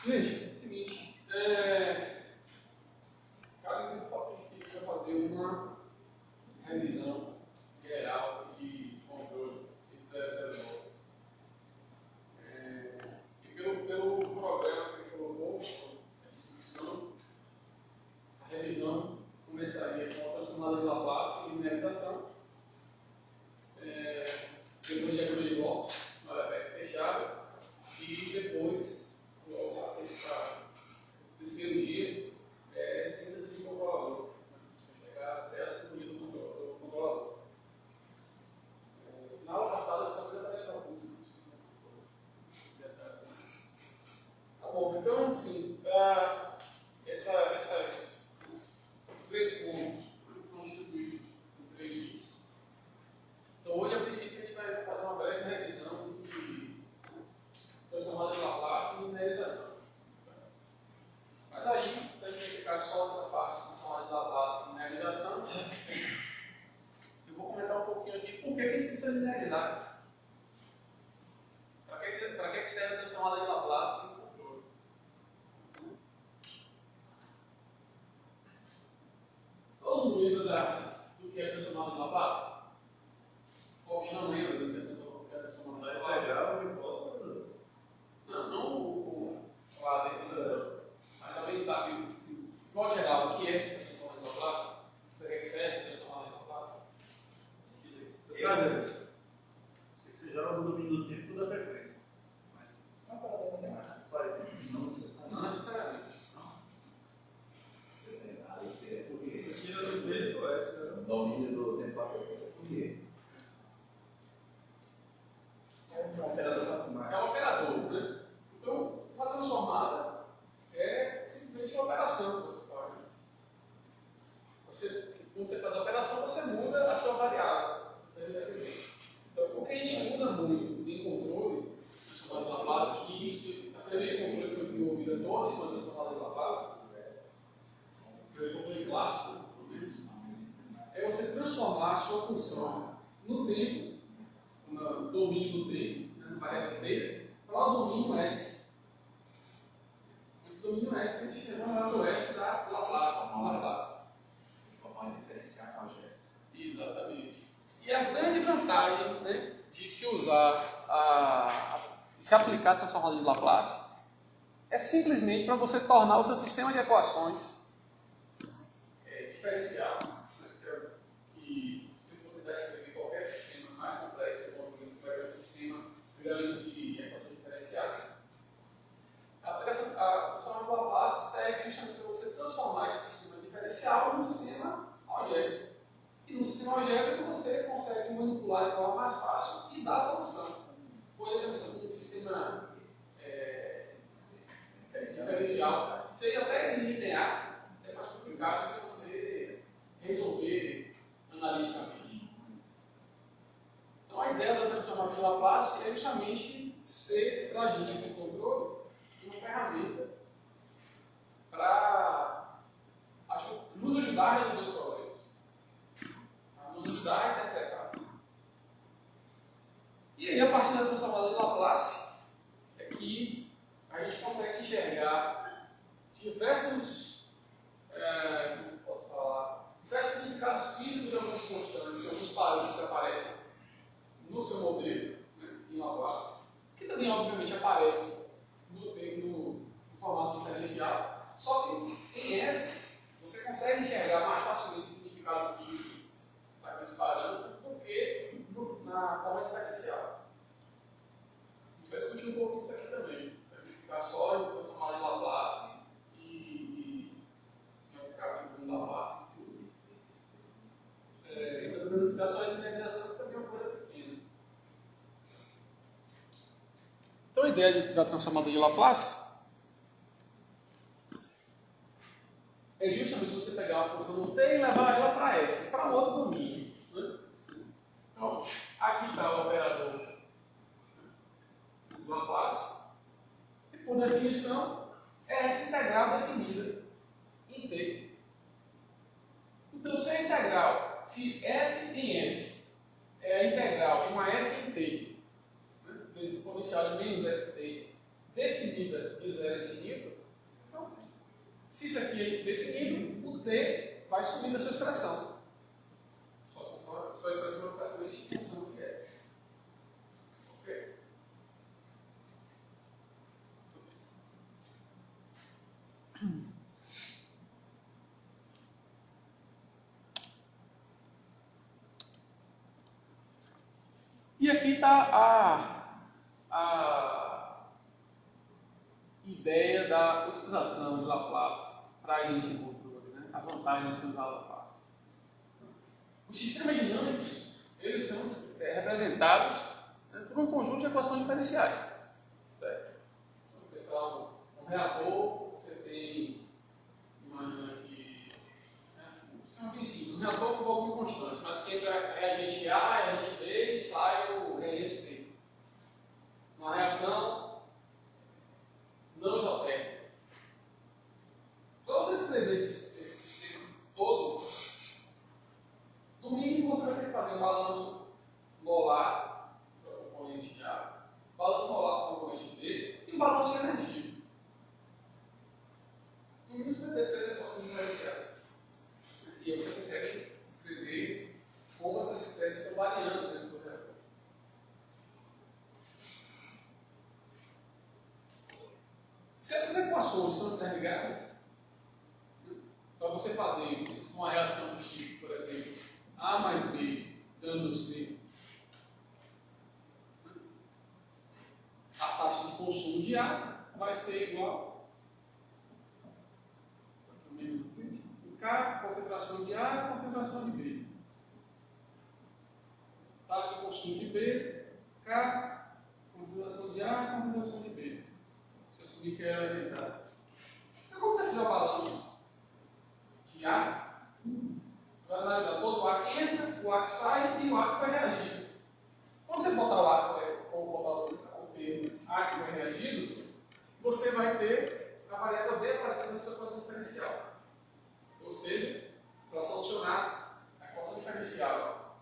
Gente, é o seguinte, cada tempo a gente vai fazer uma revisão geral de controle de 009. E pelo programa que colocou, a distribuição, a revisão começaria com a transformada de Laplace e linearização, depois diagrama de blocos, uma aberta fechada, e depois terceiro dia é síntese de controlador. Vai chegar até a sincronia do controlador. Na aula passada eu só fiz até o curso. Tá bom, então, assim, os três pontos estão distribuídos em 3 dias. Então, hoje, a princípio, a gente vai fazer uma breve revisão de transformada de Laplace e linearização. Mas aí, para a gente ficar só nessa parte de transformada de Laplace e linearização, eu vou comentar um pouquinho aqui por que a gente precisa linearizar. Para que serve a transformada de Laplace e controle? Todo mundo lembra do que é a transformada de Laplace? Alguém não lembra do que é a transformada de Laplace? Não a definição, mas também sabe, de modo geral, o que é a transformada de Laplace? Para que serve a transformada de Laplace? Você sabe disso? Sei que você joga no domínio do tempo da frequência. Mas não para matemática. Só isso. Não necessariamente. Aí você é por quê? Você tira do tempo, essa. Domínio do tempo da frequência por quê? É um operador matemático. É um operador, né? Então, uma transformada é simplesmente uma operação que você faz. Quando você faz a operação, você muda a sua variável. Então, o que a gente muda muito em controle, transformada de Laplace, que isso, a teoria de controle foi desenvolvida toda em cima da transformada de Laplace, o controle clássico, pelo menos, é você transformar a sua função no tempo, no domínio do tempo, na variável t, para o domínio S. Esse domínio S que a gente chama do S da Laplace. Formar diferencial com algébrica. Exatamente. E a grande vantagem, né, de se usar, de se aplicar a transformada de Laplace, é simplesmente para você tornar o seu sistema de equações diferencial. Né, que se for tentar escrever qualquer sistema mais complexo, como você vai ver um sistema grande de equações diferenciais, a transformada de Laplace serve justamente para você transformar esse sistema diferencial num sistema algébrico. E no sistema algébrico você consegue manipular de forma mais fácil e dar a solução. Por exemplo, um sistema diferencial, seja até linear, é mais complicado de você resolver analiticamente. Então a ideia da transformação de Laplace é justamente ser, para a gente que controle, uma ferramenta para nos ajudar a resolver os problemas. Nos ajudar a interpretar. E aí, a partir da transformada de Laplace, é que a gente consegue enxergar diversos, como posso falar, diversos significados físicos de algumas constantes, alguns parâmetros que aparecem no seu modelo, né, em Laplace, que também, obviamente, aparecem no formato diferencial, só que em S, você consegue enxergar mais facilmente o significado físico daqueles parâmetros do que na forma diferencial. A gente vai discutir um pouco disso aqui também. Vai ficar só em transformada de Laplace e vai ficar com Laplace e tudo. E vai também ficar só em linearização, que também é uma coisa pequena. Então a ideia da transformada de Laplace é justamente você pegar a função do t e levar ela para S, para um outro domínio. Né? Então, aqui está o operador do Laplace, que por definição é essa integral definida em t. Então, se a integral, se f em S é a integral de uma f em t, né, vezes exponencial de menos st, definida de 0 a infinito, Se isso aqui é definido, o t vai subir da sua expressão. Sua expressão vai ficar somente em função do que é. Ok? E aqui está a ideia da utilização de Laplace para ente em controle, né? A vantagem de usar Laplace. Os sistemas dinâmicos, eles são representados, né, por um conjunto de equações diferenciais. Certo? Então, pessoal, um reator, você tem, imagina que, isso é bem simples, um reator com volume constante, mas que entra reagente A, reagente B e sai o reagente C. Uma reação não isotérmica. Para você escrever esse sistema todo, no mínimo você vai ter que fazer um balanço molar para o componente A, balanço molar para o componente B e um balanço de energia. No mínimo você vai ter 3 equações diferenciais. E aí você consegue escrever como essas espécies estão variando dentro do reator. Se essas equações são interligadas, para você fazer uma reação do tipo, por exemplo, A mais B dando C, a taxa de consumo de A vai ser igual a K, concentração de A, concentração de B. Taxa de consumo de B, K, concentração de A, concentração de B. Se eu subir que é elementar. Então, quando você fizer o balanço de A, você vai analisar todo o A que entra, o A que sai e o A que foi reagido. Quando você botar o A que for botar o termo A que foi reagido, você vai ter a variável B aparecendo na sua equação diferencial. Ou seja, para solucionar a equação diferencial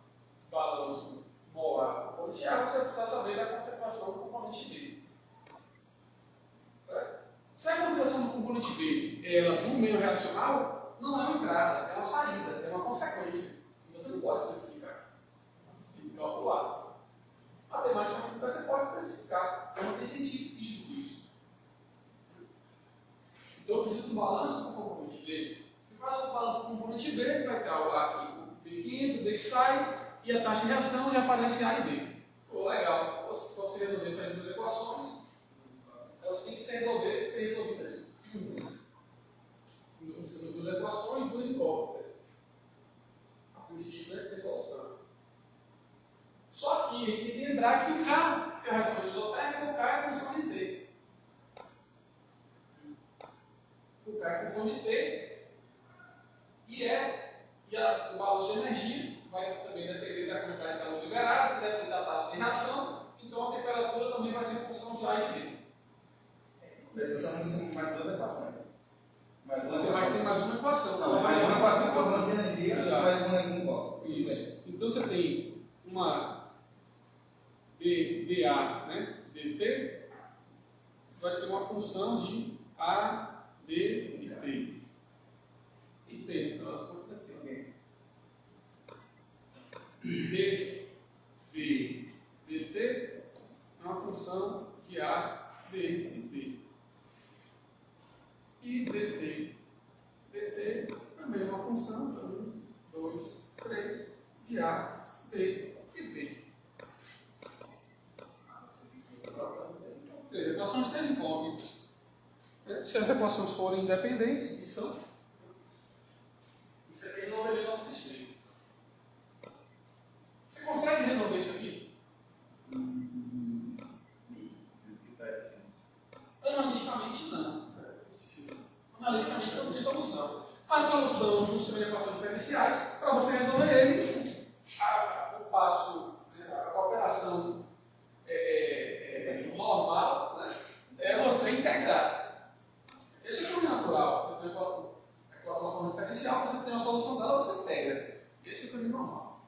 do balanço molar do componente A, você vai precisar saber da concentração do componente B. Certo? Se a concentração do componente B é no meio reacional, não é uma entrada, é uma saída, é uma consequência. Então você não pode especificar. Você tem que calcular. Matematicamente você pode especificar. Não tem sentido físico isso. Então eu preciso do balanço do componente B. Se faz o balanço do componente B, vai ter o A aqui, o B que entra, o B que sai, e a taxa de reação onde aparece A e B. Pô, legal. Quando você resolver essas duas equações, elas têm que ser resolvidas juntas. São duas equações e duas incógnitas. A princípio, tem solução. Só que tem que lembrar que o K, se a reação é isotérmica, o K é função de T. O K é função de T e o valor de energia vai também depender da quantidade de calor liberado, depende da taxa de reação, então a temperatura também vai ser função de A e B. Mas eu só não mais duas equações. Você vai ter mais uma equação. Não, mais uma equação com função de energia e mais uma em bloco. Isso. Então você tem uma dA, né? dt, vai ser uma função de A, B e T. E T, no final das contas, você tem D, B, dt é uma função de A, B e T. E dt também é uma função de 1, 2, 3 de A, B e B. Equações três incógnitas. Se as equações forem independentes, isso aqui resolveria o nosso sistema. Você consegue resolver isso aqui? Analiticamente, não. Analiticamente, não tem solução. A solução do sistema de equações diferenciais, para você resolver ele, o passo, a operação normal, né, é você integrar. Esse é o caminho natural. Você tem a equação diferencial, você tem a solução dela, você integra. Esse é o caminho normal.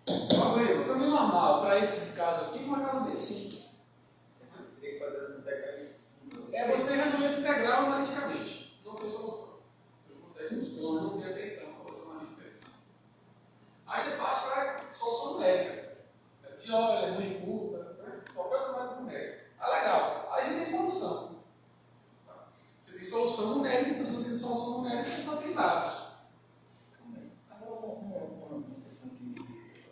O caminho normal para esse caso aqui é uma caso bem simples. Você tem que fazer as integrais. É você resolver esse integral analiticamente. Não não tem solução. Você consegue solucionar, não tem até então solução na lista. Aí você parte para a solução numérica. De olha, ruim, curta, né? Qualquer coisa mais numérica. Ah, legal. Aí você tem solução. Você tem solução numérica, então se você tem solução numérica, você só tem dados. Agora, uma questão que me irrita.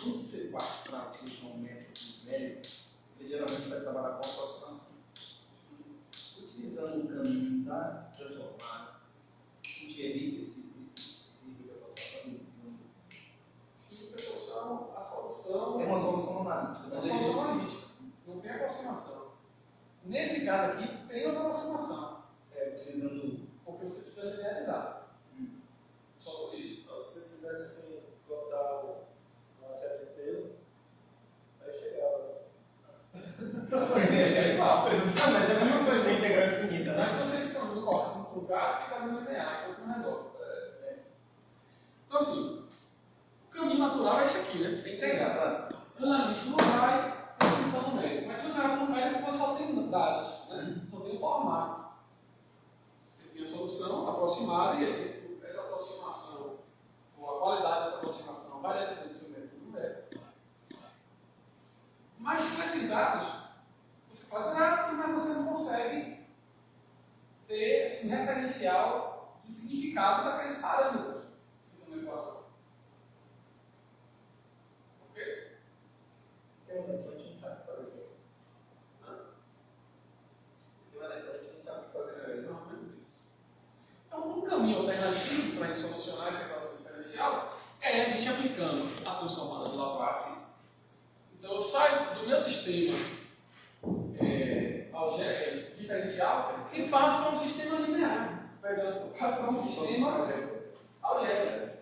Quando você parte para puxar um método numérico, ele geralmente vai trabalhar com aproximações. Utilizando o caminho da transformada, a gente evita esse tipo de aproximação, digamos assim. Sim, a solução. É uma solução analítica. É uma solução analítica. Não tem aproximação. Nesse caso aqui, tem outra aproximação. Utilizando. Porque você precisa linearizar. Só por isso. Então, se você fizesse assim, cortar uma série de telo, aí chegava. É igual. Não, mas é a mesma coisa, integral infinita, né? Mas se vocês estão no corte no lugar, fica no linear, então você não resolve. Então, assim, o caminho natural é esse aqui, né? Tem que chegar. Analítico não vai, função numérica. Mas se você vai no numérico, você só tem dados, né? Só tem o formato. Você tem a solução aproximada e essa aproximação, ou a qualidade dessa aproximação, vai depender do seu método numérico. Mas com esses dados, você faz gráfico, mas você não consegue ter assim, referencial de significado daqueles parâmetros que estão na equação. Ok? Tem um elefante que não sabe o que fazer. Tem um elefante que não sabe o que fazer. Mais ou menos isso. Então, um caminho alternativo para a gente solucionar essa equação diferencial é a gente aplicando a transformada de Laplace. Então, eu saio do meu sistema diferencial e passo para um sistema linear. Passo para um sistema algébrico.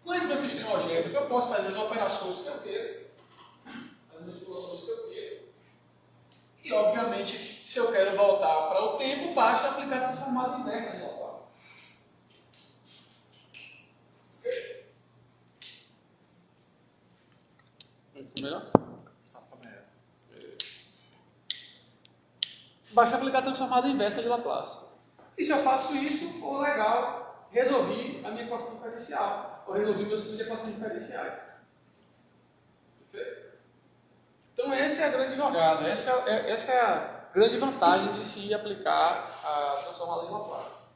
Com esse meu sistema algébrico, eu posso fazer as operações que eu quero, as manipulações que eu quero. E, obviamente, se eu quero voltar para o tempo, basta aplicar a transformada inversa de Laplace. Ficou melhor? Basta aplicar a transformada inversa de Laplace. E se eu faço isso, pô, legal, resolvi a minha equação diferencial. Ou resolvi meu sistema de equações diferenciais. Perfeito? Então essa é a grande jogada, essa é a grande vantagem de se aplicar a transformada em Laplace.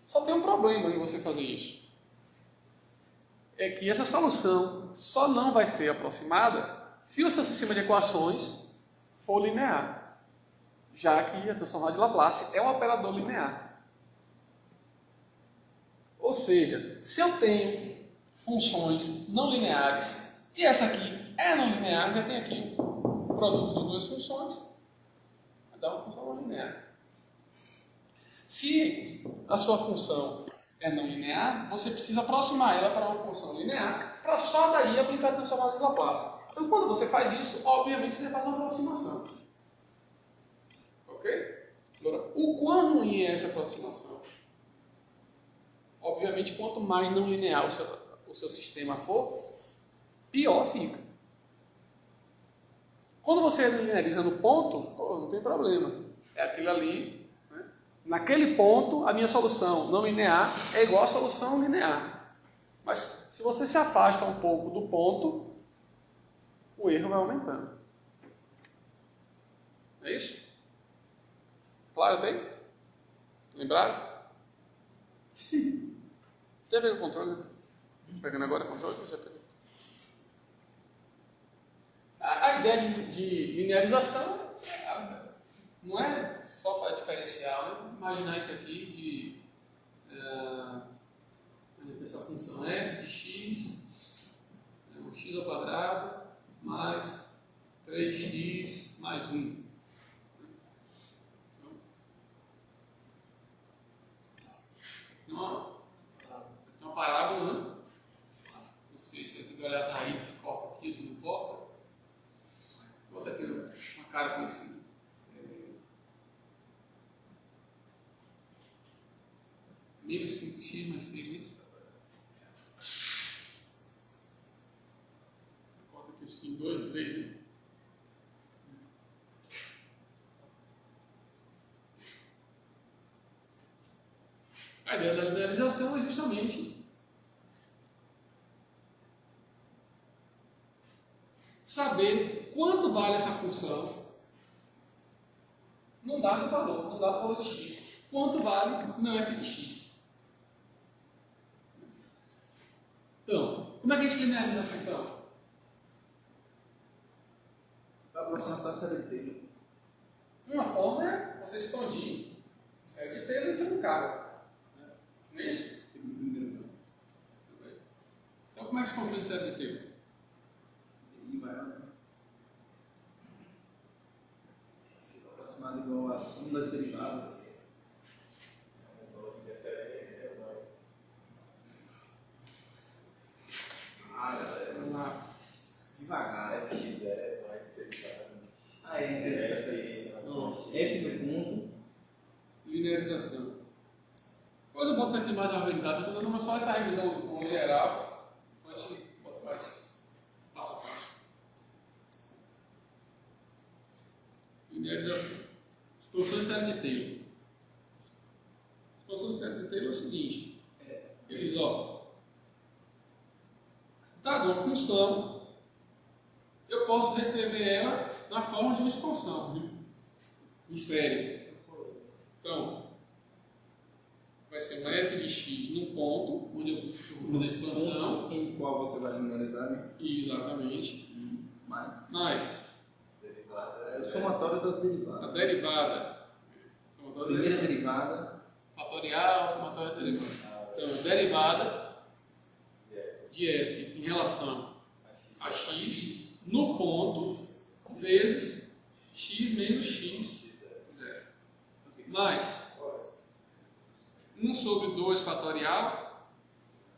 Só tem um problema em você fazer isso. É que essa solução só não vai ser aproximada se o seu sistema de equações for linear, já que a transformada de Laplace é um operador linear. Ou seja, se eu tenho funções não lineares, e essa aqui é não linear, já tem aqui o produto de duas funções, vai dar uma função não linear. Se a sua função é não linear, você precisa aproximar ela para uma função linear, para só daí aplicar a transformada de Laplace. Então, quando você faz isso, obviamente você faz uma aproximação. Ok? Agora, o quão ruim é essa aproximação? Obviamente, quanto mais não linear o seu sistema for, pior fica. Quando você lineariza no ponto, não tem problema. É aquilo ali. Né? Naquele ponto, a minha solução não linear é igual à solução linear. Mas se você se afasta um pouco do ponto, o erro vai aumentando. É isso? Claro, tem? Lembraram? Já pegou o controle? Pegando agora o controle? Já pegou. A ideia de linearização não é só para diferencial, né? Imaginar isso aqui de essa função f de x, o x ao quadrado mais 3x mais 1. Tem uma parábola, né? Não sei se você tem que olhar as raízes, se corta aqui, se não corta. Bota aqui uma cara conhecida. 1005x mais 6 isso. Corta aqui isso aqui em 2, 3, né? ideia da linearização é justamente saber quanto vale essa função num dado valor, num dado valor de x. Quanto vale o meu f de x. Então, como é que a gente lineariza a função? Para aproximação à série de Taylor. Uma forma é você expandir a série de Taylor e truncar. Não é isso? Então, como é que se consegue a série de Taylor? Aproximado igual a soma das derivadas. Galera, vamos lá. Devagar. X é mais derivado. Ah, é, tá certo. F do ponto. Linearização. Depois eu boto isso aqui mais organizado, eu estou dando só essa revisão no geral, a gente bota mais passo a passo. Linearização. Expansão de série de Taylor. Expansão de série de Taylor é o seguinte. Eles, dado uma função, eu posso reescrever ela na forma de uma expansão, né? Em série. Então, vai ser uma f de x num ponto, onde eu vou fazer a expansão. Em qual você vai linearizar, né? Exatamente. Mais É o somatório das derivadas. a derivada. Somatório Primeira da derivada. fatorial, somatório da derivada. Então, a derivada de f em relação a x no ponto vezes x menos x zero. Mais 1 sobre 2 fatorial,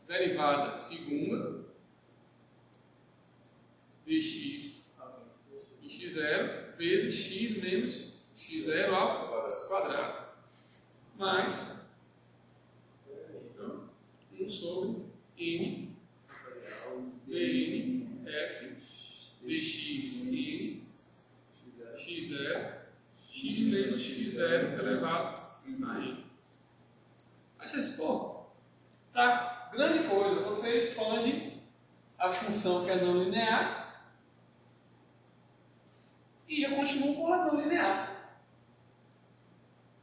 derivada segunda, dx em x0, vezes x menos x0 ao quadrado. Mais 1 sobre n dn f dx n x0, x menos x0 elevado a n. Aí vocês, tá, grande coisa, você expande a função que é não linear e eu continuo com a não linear.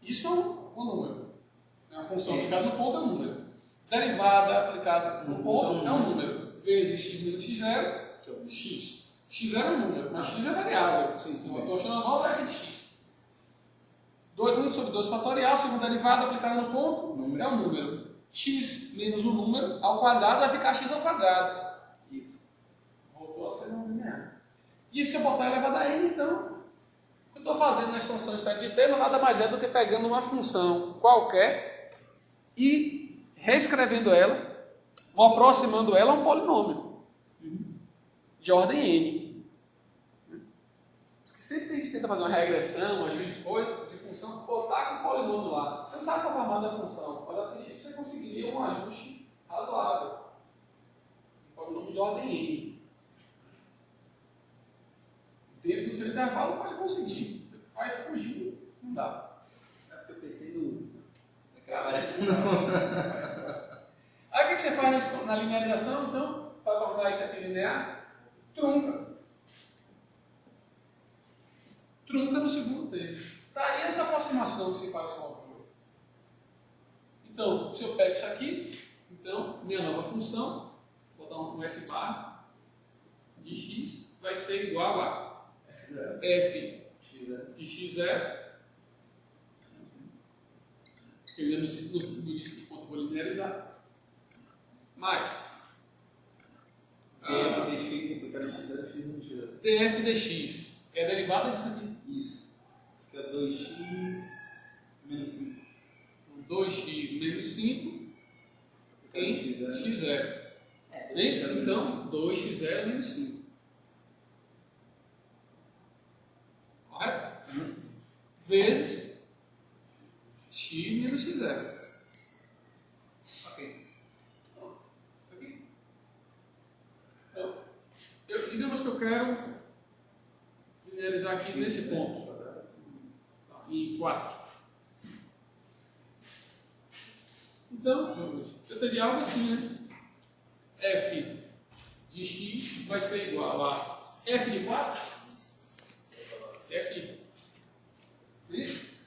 Isso é um número. A função aplicada no ponto é um número. Derivada aplicada no ponto é um número. Vezes x menos x0, x. x0 é um número, mas x é variável. Então eu estou achando a nova f de x. 1 sobre 2 fatorial, segunda derivada aplicada no ponto, é um número. X menos o número ao quadrado vai ficar x ao quadrado. Isso. Voltou a ser não linear. E se eu botar elevado a n, então, o que eu estou fazendo na expansão de série de Taylor nada mais é do que pegando uma função qualquer e reescrevendo ela, ou aproximando ela a um polinômio de ordem n. Sempre a gente tenta fazer uma regressão, um ajuste de coisa, de função, botar com o polinômio lá. Você não sabe qual é o formato da função, mas a princípio você conseguiria um ajuste razoável. Um polinômio de ordem n. Dentro do seu intervalo pode conseguir. Vai fugir, não dá. É porque eu pensei naquela variação não. Aí o que você faz na linearização, então, para tornar isso aqui linear? Trunca. Trunca no segundo termo. Tá aí essa aproximação que se faz com o autor. Então, se eu pego isso aqui, então, minha nova função, vou botar um f bar de x, vai ser igual a f de x0. Eu lembro do início de ponto, vou linearizar. Mais df dx aplicado em x0, x menos x0. df dx, que é a derivada disso aqui. Isso. Fica 2x menos 5. 2x menos 5 em x0. É isso? Então, 2x0 menos 5. Correto? Vezes x menos x0. Ok. Então, isso aqui. Então, digamos que eu quero linearizar aqui nesse ponto. Em 4. Então, eu teria algo assim, né? F de x vai ser igual a f de 4, é aqui. Isso?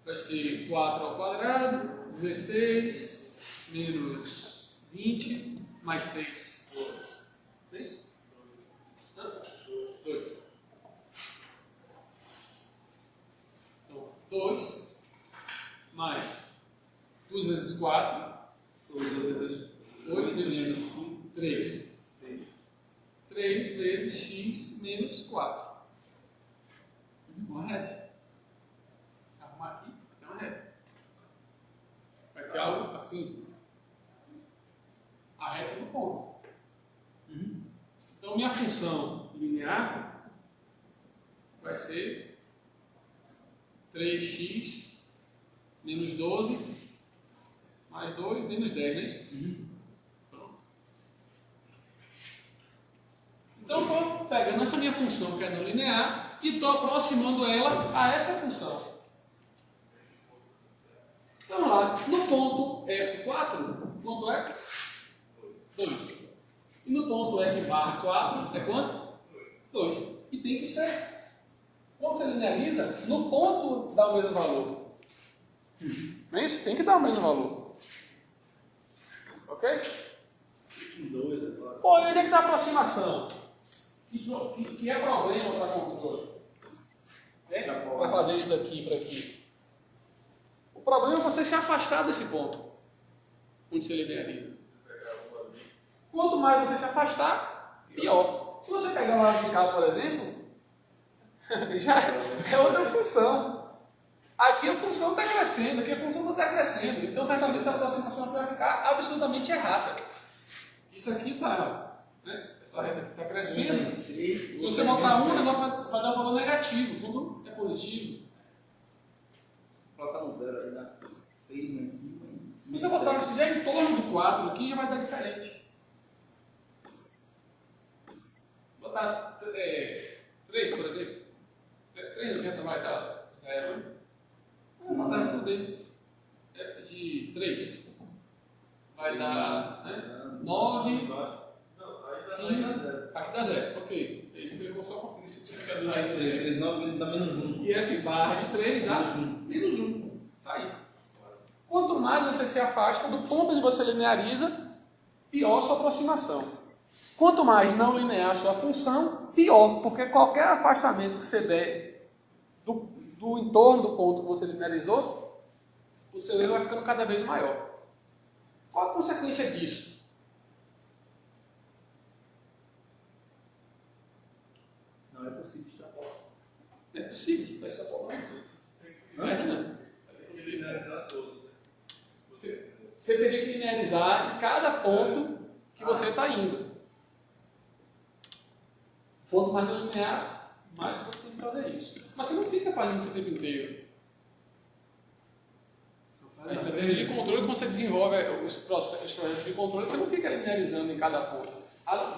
Vai ser 4 ao quadrado, 16, menos 20, mais 6. É isso? 2. Então, 2 mais 2 vezes 4, 8 menos 5, 3. 3 vezes x menos 4. Uma reta. Arrumar aqui, tem uma reta. Vai ser algo assim. A reta do ponto. Então, minha função linear vai ser 3x menos 12 mais 2 menos 10, não é isso? Pronto. Então, estou pegando essa minha função que é não linear e estou aproximando ela a essa função. Vamos lá. No ponto F4, quanto é? 2. E no ponto F barra 4 é quanto? 2. E tem que ser. Quando você lineariza, no ponto dá o mesmo valor. Não é isso? Tem que dar o mesmo valor. Ok? 2 agora. Pô, e onde é que está a aproximação? Que é problema para controle? Para fazer isso daqui para aqui. O problema é você se afastar desse ponto onde você lineariza. Quanto mais você se afastar, pior. Se você pegar uma radical, por exemplo, já é outra função. Aqui a função está crescendo, aqui a função não está crescendo. Então, certamente, essa aproximação vai ficar absolutamente errada. Isso aqui está, né? Essa reta aqui está crescendo. Se você botar 1, o negócio vai dar um valor negativo. Quando é positivo. Botar um 0 aí dá 6 menos 5 ainda. Se você botar, se fizer em torno do 4 aqui, já vai dar diferente. Botar 3, por exemplo. 3 já vai dar 0. Vamos botar por D. F de 3. Vai dar 9, 15. Aqui dá 0. Ok. É isso que eu vou só conferir se você quer usar isso. 3, 9, dá menos 1. E F barra de 3 dá menos 1. Tá aí. Quanto mais você se afasta do ponto onde você lineariza, pior a sua aproximação. Quanto mais não linear a sua função, pior, porque qualquer afastamento que você der do entorno do ponto que você linearizou, o seu erro vai ficando cada vez maior. Qual a consequência disso? Não é possível extrapolação. É possível, você está extrapolando. Não é, não. Finalizar todos. Você teria que linearizar em cada ponto que você está indo. Quanto mais não linear, mais você tem que fazer isso. Mas você não fica fazendo isso o tempo inteiro. A estratégia de controle, quando você desenvolve os projetos de controle, você não fica linearizando em cada ponto.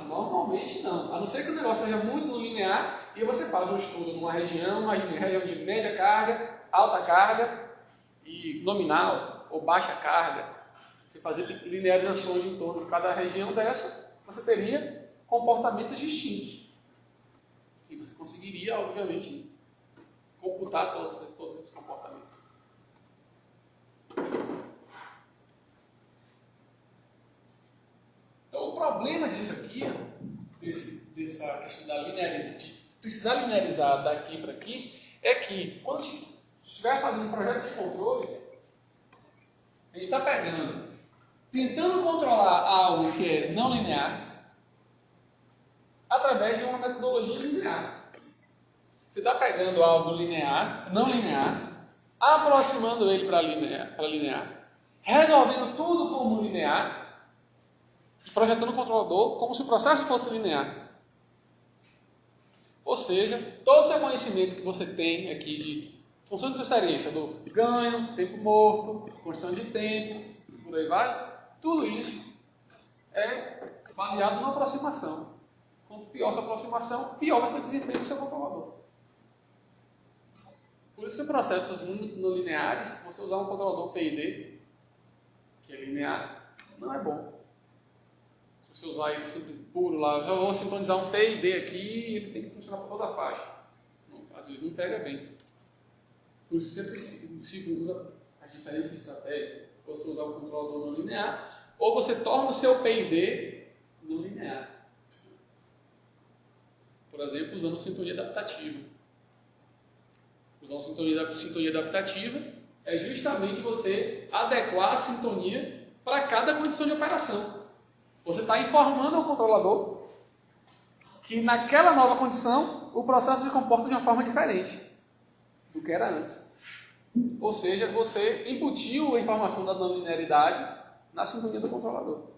Normalmente não. A não ser que o negócio seja muito não linear e você faz um estudo numa região, uma região de média carga, alta carga e nominal ou baixa carga. Você fazer linearizações em torno de cada região dessa, você teria comportamentos distintos. E você conseguiria, obviamente, computar todos esses comportamentos. Então, o problema disso aqui, dessa questão da linearidade, de precisar linearizar daqui para aqui, é que quando a gente estiver fazendo um projeto de controle, a gente está tentando controlar algo que é não linear, através de uma metodologia linear. Você está pegando algo linear, não linear, aproximando ele para linear, resolvendo tudo como linear e projetando o controlador como se o processo fosse linear. Ou seja, todo o seu conhecimento que você tem aqui de função de transferência, do ganho, tempo morto, condição de tempo, por aí vai, tudo isso é baseado numa aproximação. Quanto pior sua aproximação, pior vai ser o desempenho do seu controlador. Por isso que em processos não lineares, você usar um controlador PID, que é linear, não é bom. Se você usar ele sempre puro lá, eu vou sintonizar um P e D aqui, ele tem que funcionar para toda a faixa. Não, às vezes não pega bem. Por isso sempre se usa as diferentes estratégias. Você usar o controlador não linear, ou você torna o seu P e D não linear. Por exemplo, usando sintonia adaptativa. Usar uma sintonia adaptativa é justamente você adequar a sintonia para cada condição de operação. Você está informando ao controlador que naquela nova condição o processo se comporta de uma forma diferente do que era antes. Ou seja, você embutiu a informação da não linearidade na sintonia do controlador.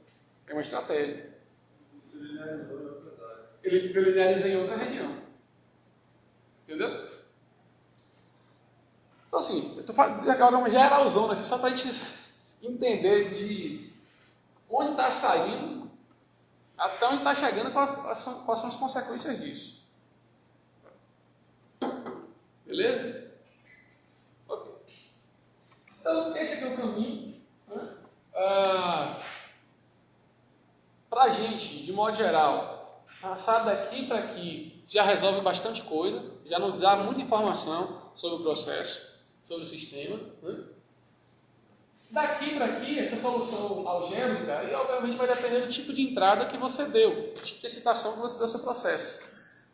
É uma estratégia. Você linearizou em outra área. Ele lineariza em outra região. Entendeu? Então assim, eu estou falando agora uma geralzona aqui só para a gente entender de onde está saindo até onde está chegando e quais são as consequências disso. Beleza? Ok. Então, esse aqui é o caminho. Né? Para a gente, de modo geral, passar daqui para aqui já resolve bastante coisa, já nos dá muita informação sobre o processo, sobre o sistema. Né? Daqui para aqui, essa solução algébrica, e obviamente vai depender do tipo de entrada que você deu, do tipo de excitação que você deu ao seu processo.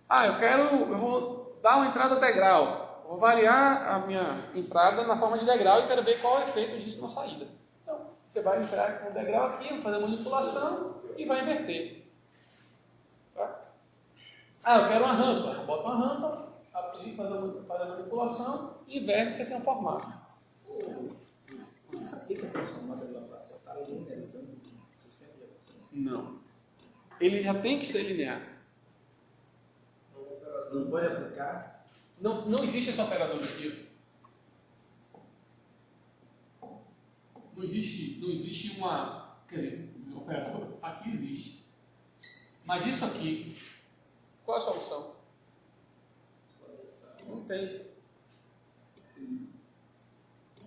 Eu vou dar uma entrada degrau, vou variar a minha entrada na forma de degrau e quero ver qual é o efeito disso na saída. Então, você vai entrar com o degrau aqui, vai fazer a manipulação e vai inverter. Tá? Eu quero uma rampa, bota uma rampa, aplica, faz a manipulação e inverte, você tem um formato. Você sabia que a transformada de Laplace está linearizando o sistema de equações? Não. Ele já tem que ser linear. Você não pode aplicar? Não existe esse operador aqui. Não existe uma... Quer dizer, o operador aqui existe. Mas isso aqui, qual é a solução? Não tem.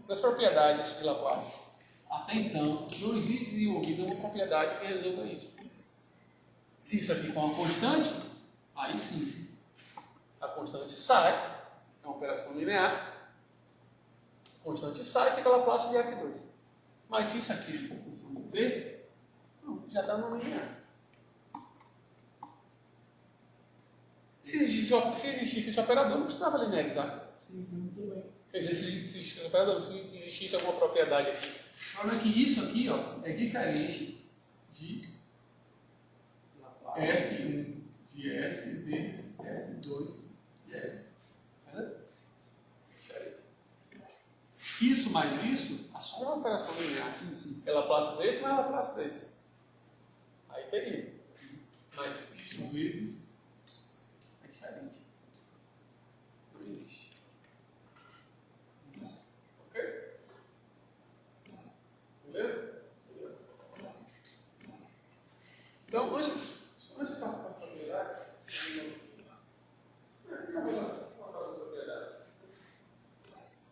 Nas propriedades de Laplace, até então, não existe desenvolvida uma propriedade que resolva isso. Se isso aqui for uma constante, aí sim, a constante sai, é uma operação linear, a constante sai e fica Laplace de F2. Mas se isso aqui for função de T, não, já está no linear. Se existisse esse operador, não precisava linearizar. Sim, tudo bem. Quer dizer, se existisse alguma propriedade aqui. O problema é que isso aqui é diferente de F1 de S vezes F2 de S. Entendeu? Isso mais isso, a soma é uma operação linear. Sim. É Laplace desse mais Laplace desse. Aí teria. Mas isso vezes é diferente. Não existe. Ok? Beleza? Então, antes de passar para as propriedades, vou passar as propriedades.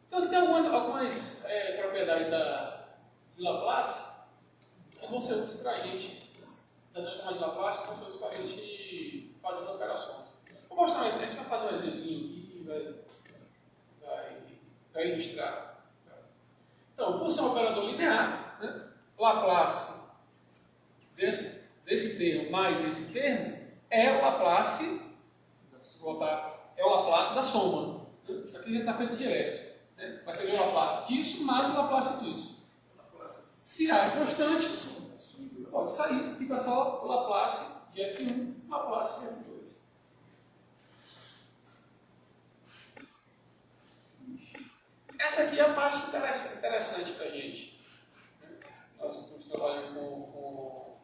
Então, tem algumas propriedades de Laplace que vão ser úteis para a gente, da transformada de Laplace, que vão ser úteis para a gente fazer as operações. Vou mostrar um exemplo, a gente vai fazer um exemplinho aqui para ilustrar. Então, por ser um operador linear, né, Laplace desse termo mais esse termo é o Laplace da soma. Né? Isso aqui já está feito direto. Né? Vai ser o Laplace disso mais o Laplace disso. Se A é constante, pode sair, fica só o Laplace de F1, Laplace de F2. Essa aqui é a parte interessante para a gente. Nós estamos trabalhando com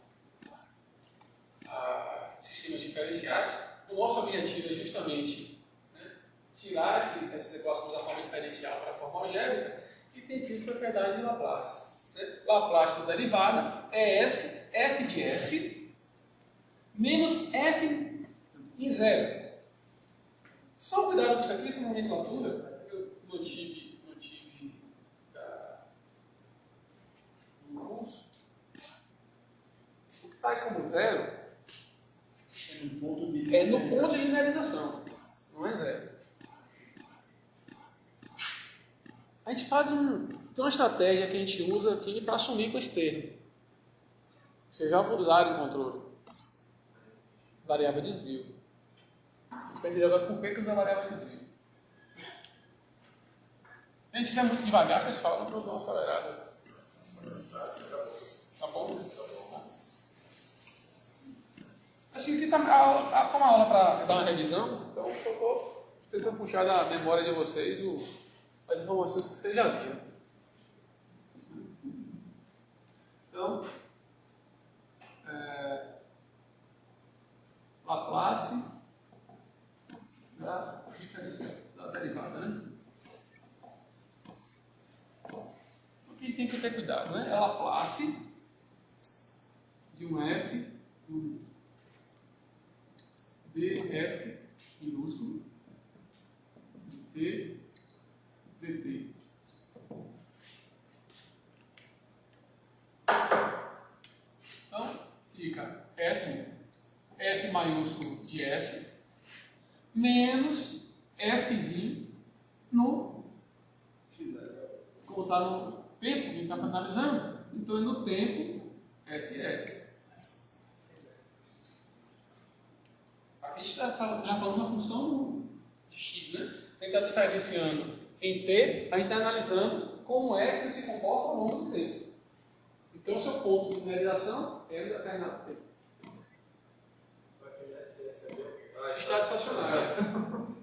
sistemas diferenciais. O nosso objetivo é justamente tirar essas equações da forma diferencial para a forma algébrica e tem aqui as propriedades de Laplace. Laplace da derivada é S, f de S, menos f em zero. Só cuidado com isso aqui, essa nomenclatura, eu não tive no curso, está como zero, É é no ponto de linearização, não é zero. A gente tem uma estratégia que a gente usa aqui para assumir com esse termo. Vocês já usaram em controle. Variável de desvio. A gente vai entender agora por que usa variável de desvio. Se a gente estiver muito devagar, vocês falam para eu dar uma acelerada. Tá bom? Assim, aqui está uma aula para dar uma revisão, então eu estou tentando puxar da memória de vocês as informações que vocês já viram. Então, Laplace da diferença da derivada, né? O que tem que ter cuidado, né? É Laplace de um f, um df minúsculo, t, dt. Então, fica f maiúsculo de s, menos fzinho no, como está no tempo que a gente está analisando, então é no tempo ss. Aqui a gente está falando uma função de x, né? A gente está diferenciando em t, a gente está analisando como é que ele se comporta ao longo do tempo. Então, o seu ponto de linearização é determinado tempo. Está estacionário.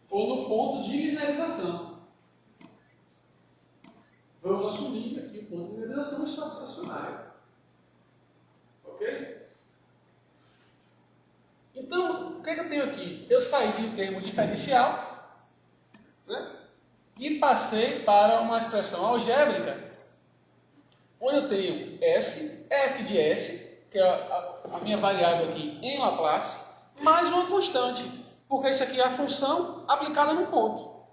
Ou no ponto de linearização. Vamos assumir aqui o ponto de linearização está estacionário. Ok? Então, o que eu tenho aqui? Eu saí de um termo diferencial, né, e passei para uma expressão algébrica, onde eu tenho S, f de S, que é a minha variável aqui em Laplace, mais uma constante, porque isso aqui é a função aplicada no ponto.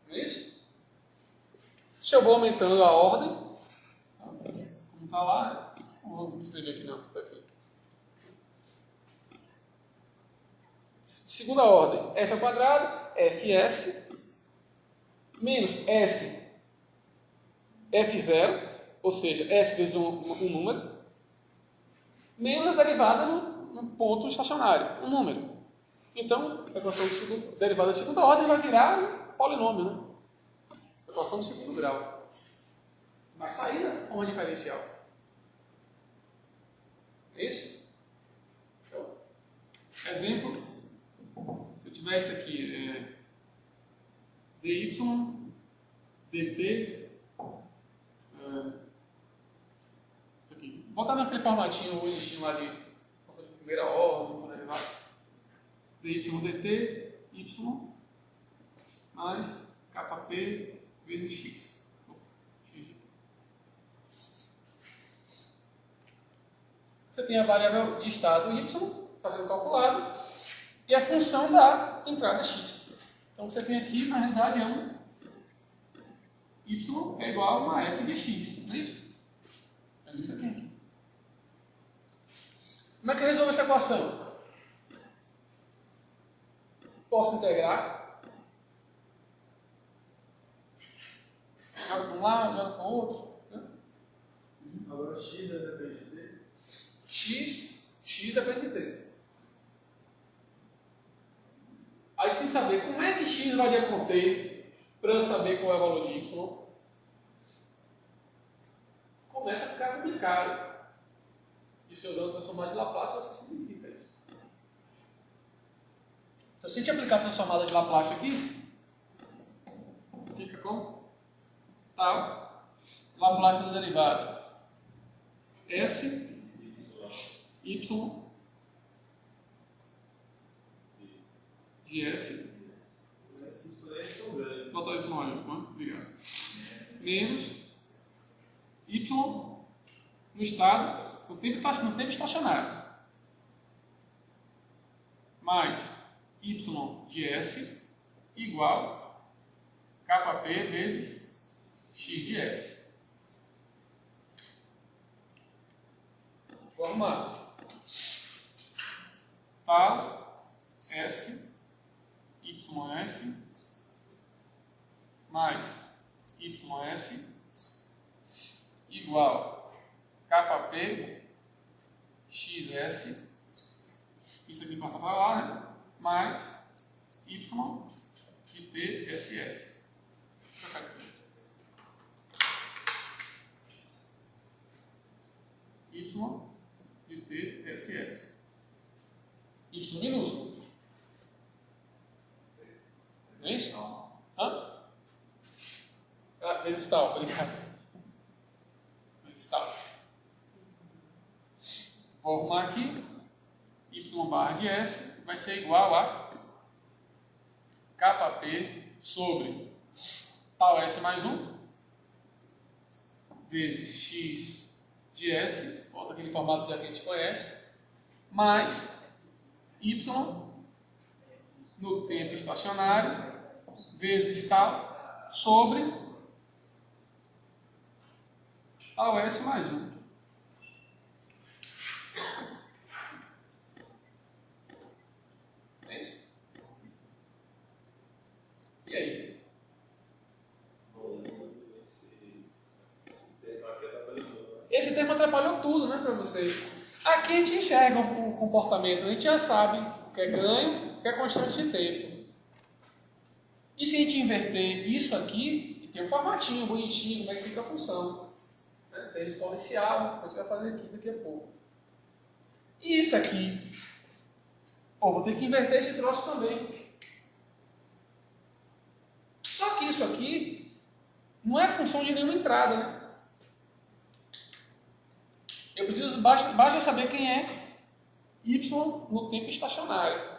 Não é isso? Se eu vou aumentando a ordem, como está lá, não vou escrever aqui não, está aqui. Segunda ordem, S ao quadrado, fs, menos S, f0, ou seja, S vezes um número, menos a derivada no ponto estacionário, um número. Então, a equação de derivada de segunda ordem vai virar um polinômio, né? Equação de segundo grau. Vai sair da forma diferencial. É isso? Então, exemplo, se eu tivesse aqui dy, dt, aqui, botar naquele formatinho bonitinho lá de função de primeira ordem, por aí vai. dy, dt, y, mais kp vezes x. Você tem a variável de estado y, fazendo calculado, e a função da entrada x. Então, o que você tem aqui, na realidade, é um y é igual a uma f de x, não é isso? É isso que você tem aqui. Como é que eu resolvo essa equação? Posso integrar. Joga para um lado, joga para o outro. Né? Agora x é depende de t? X depende de t. Aí você tem que saber como é que x varia com t para eu saber qual é o valor de y. Começa a ficar complicado. E se eu usar a transformada de Laplace, você significa isso. Então, se a gente aplicar a transformada de Laplace aqui, fica como? Tal. Laplace da derivada. S, y, de S. Bota aí para o né? Obrigado. Menos y no estado, no tempo estacionário. Mais y de S igual kp vezes x de S. Vou arrumar. Tal S, YS, mais YS, igual KP, XS, isso aqui passa para lá, né? Mais Y de TSS. Y de TSS. Y minúsculo. Não é isso? Hã? Ah, vezes tal, obrigado. Vezes tal. Vou arrumar aqui. Y barra de S vai ser igual a KP sobre tal S mais 1 vezes X de S, volta aquele formato já que a gente conhece, mais Y no tempo estacionário vezes tal sobre tal S mais 1. É isso? E aí? Esse termo atrapalhou tudo, né, para você. Aqui a gente enxerga o comportamento, a gente já sabe o que é ganho, o que é constante de tempo. E se a gente inverter isso aqui, tem um formatinho bonitinho, como é que fica a função. Né? Tem exponencial, a gente vai fazer aqui daqui a pouco. E isso aqui, vou ter que inverter esse troço também. Só que isso aqui não é função de nenhuma entrada, né? Eu preciso, basta saber quem é y no tempo estacionário.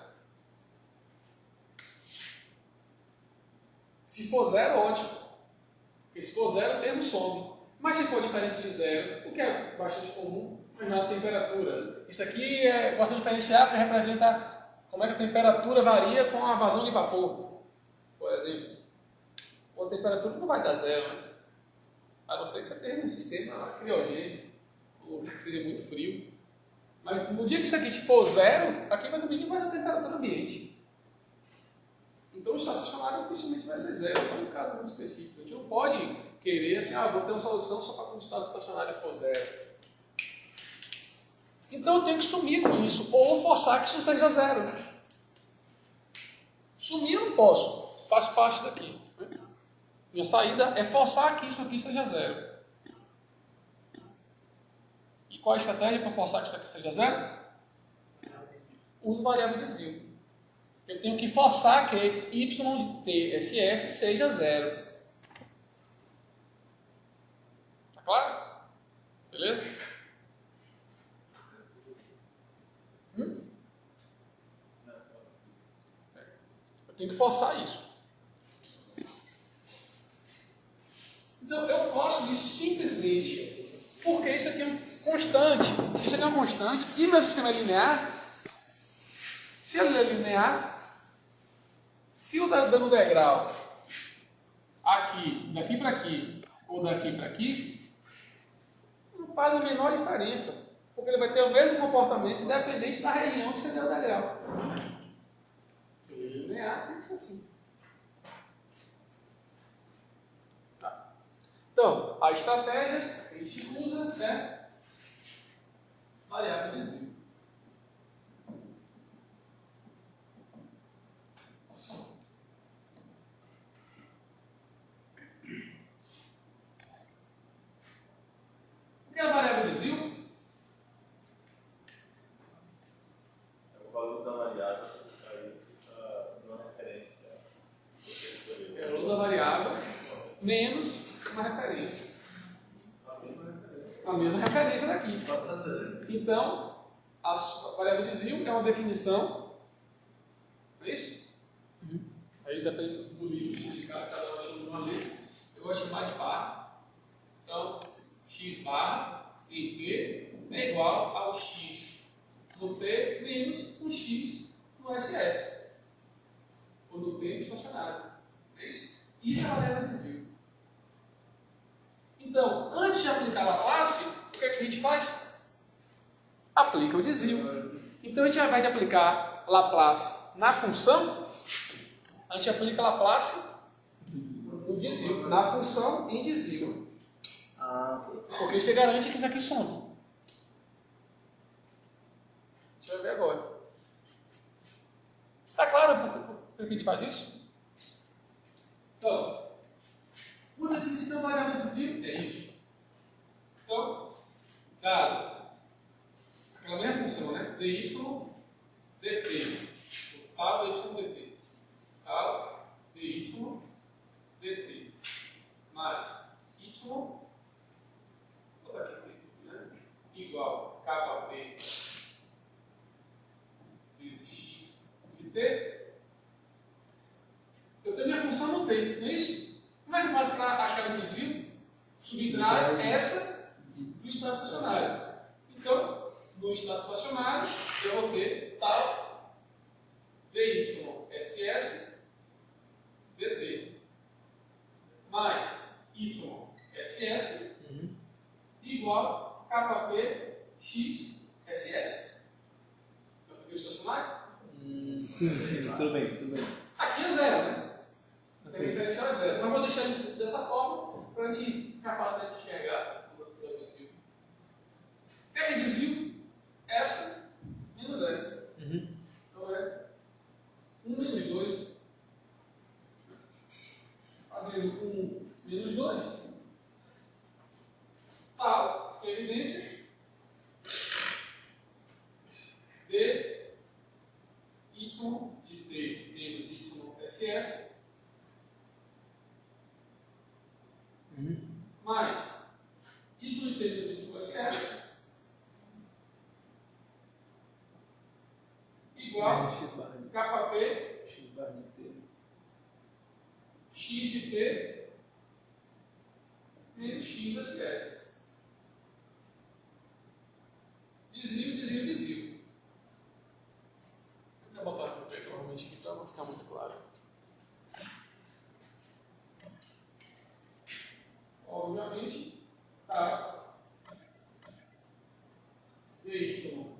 Se for zero, ótimo. Porque se for zero, o termo some. Mas se for diferente de zero, o que é bastante comum, imaginar a temperatura. Isso aqui é equação diferencial que representa como é que a temperatura varia com a vazão de vapor. Por exemplo, a temperatura não vai dar zero, né? A não ser que você tenha um sistema criogênico, um lugar que seria muito frio. Mas no dia que isso aqui for zero, aqui no mínimo vai dar temperatura ambiente. Então o estacionário dificilmente vai ser zero, só em um caso muito específico. A gente não pode querer assim, vou ter uma solução só para quando o estado estacionário for zero. Então eu tenho que sumir com isso, ou forçar que isso seja zero. Sumir eu não posso, faz parte daqui. Minha saída é forçar que isso aqui seja zero. E qual a estratégia para forçar que isso aqui seja zero? Uso variável de desvio. Eu tenho que forçar que y de TSS seja zero. Tá claro? Beleza? Eu tenho que forçar isso. Então, eu faço isso simplesmente porque isso aqui é um constante. Isso aqui é uma constante e meu sistema é linear. Se ele é linear, se eu dando degrau aqui, daqui para aqui, ou daqui para aqui, não faz a menor diferença. Porque ele vai ter o mesmo comportamento independente da região que você deu o degrau. Se ele é linear, tem que ser assim. Tá. Então, a estratégia que a gente usa é variável de desvio. O que é a variável de desvio? É o valor da variável, aí fica uma referência. É o valor da variável menos uma referência. A mesma referência daqui. Então, a variável de desvio é uma definição. Não é isso? Aí depende do livro de cada um chama de uma letra. Eu vou chamar de barra. Então, x barra em T é igual ao x no T menos um x no SS. Ou no tempo estacionário. É isso? Isso é a variável de desvio. Então, antes de aplicar a Laplace, o que é que a gente faz? desvio. Então a gente, ao invés de aplicar Laplace na função, a gente aplica Laplace no desvio, na função em desvio. Porque você garante que isso aqui some. Deixa eu ver agora. Tá claro por que a gente faz isso? Então, por definição, variável de desvio é isso. Então, dado aquela mesma função, né? dy dt, tal dy dt, tal dy dt, mais y, vou botar aqui, né? Igual kp vezes x de t. Eu tenho minha função no t, não é isso? Como é que eu faço para achar o desvio? Subtrai essa do estado estacionário. Então, no estado estacionário, eu vou ter tal dyss dt mais yss igual kp x ss. Eu peguei o estacionário? Sim, tudo bem. Aqui é zero, né? O diferencial é zero. Mas vou deixar isso dessa forma para a gente ficar fácil de enxergar o desvio. O que é desvio? Essa menos essa. Então é 1 menos 2. Fazendo 1 menos 2. Tal, evidência. D y de t menos yss mais y de t menos yss igual kp x de t menos xss. Desvio. Vou até botar aqui no peito novamente aqui para não ficar muito claro. Obviamente, tá. dy, vou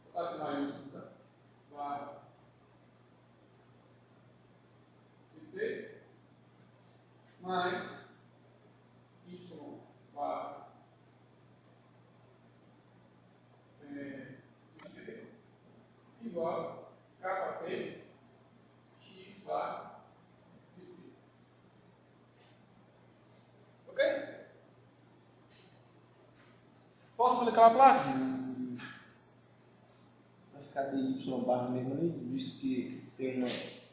botar aqui maiúsculo, tá? Vai. dt mais y vai. Igual kp x barra dt. Ok? Posso aplicar Laplace? Vai ficar dy barra mesmo ali, visto que tem uma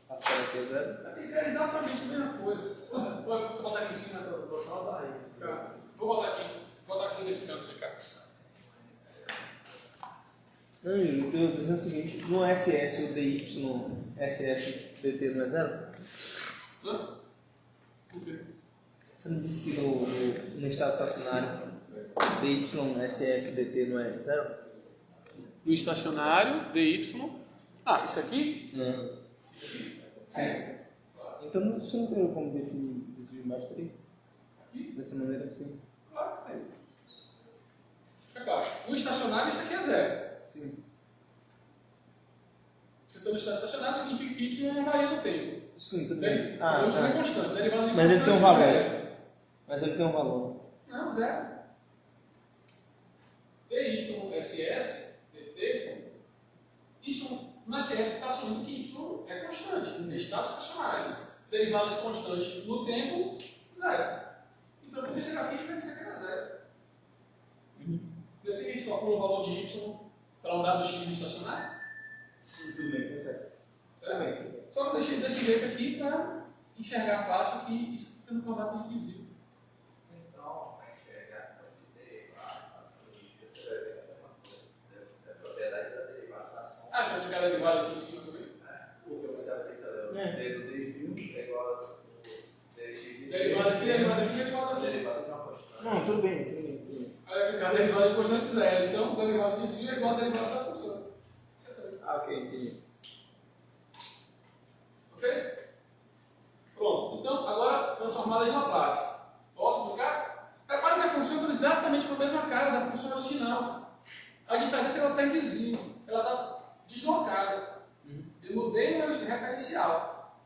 parcela que é zero. É exatamente a mesma coisa. Vou botar aqui em cima do botão. Vou botar aqui nesse canto de cá. Não, eu estou dizendo o seguinte, no SS o dy SS dt não é zero? Hã? Por quê? Você não disse que no estado estacionário dy SS dt não é zero? No estacionário, dy. Ah, isso aqui? Não. Sim. Então você não tem como definir desvio mais 3? Aqui? Dessa maneira assim? Claro que tem. Legal. No estacionário, isso aqui é zero. Sim. Se está no estado estacionário, significa que não varia no tempo. Sim, tudo Deri- bem. o fluxo é constante. Derivado de Mas ele tem um constante, valor. zero. Mas ele tem um valor. Não, zero. DYSS, dt, Y no SS está assumindo que Y é constante, é estado estacionário. Derivada de constante no tempo, zero. Então, por isso aqui fica que era zero. Desse que a gente calcula o valor de Y para um dado X no estacionário? Sim, tudo bem, tá certo. Tudo bem. Só que eu deixei desse jeito aqui para enxergar fácil que isso fica no formato de visível. Então, para enxergar a derivada, a ação de você vai ver a mesma coisa. A propriedade da derivada da ação. Ah, você vai aplicar a derivada aqui em cima também? Porque você aplica o d do desvio é igual ao dx. Derivada aqui, derivada aqui, derivada aqui. Derivada de uma constante. Não, tudo bem. Aí vai ficar a derivada de constante zero. Então, a derivada de desvio é igual a derivada da função. Ok, entendi. Ok? Pronto. Então, agora transformada em Laplace. Posso explicar? Repare que a função está exatamente com a mesma cara da função original. A diferença é que ela está em desvio, ela está deslocada. Eu mudei meu referencial.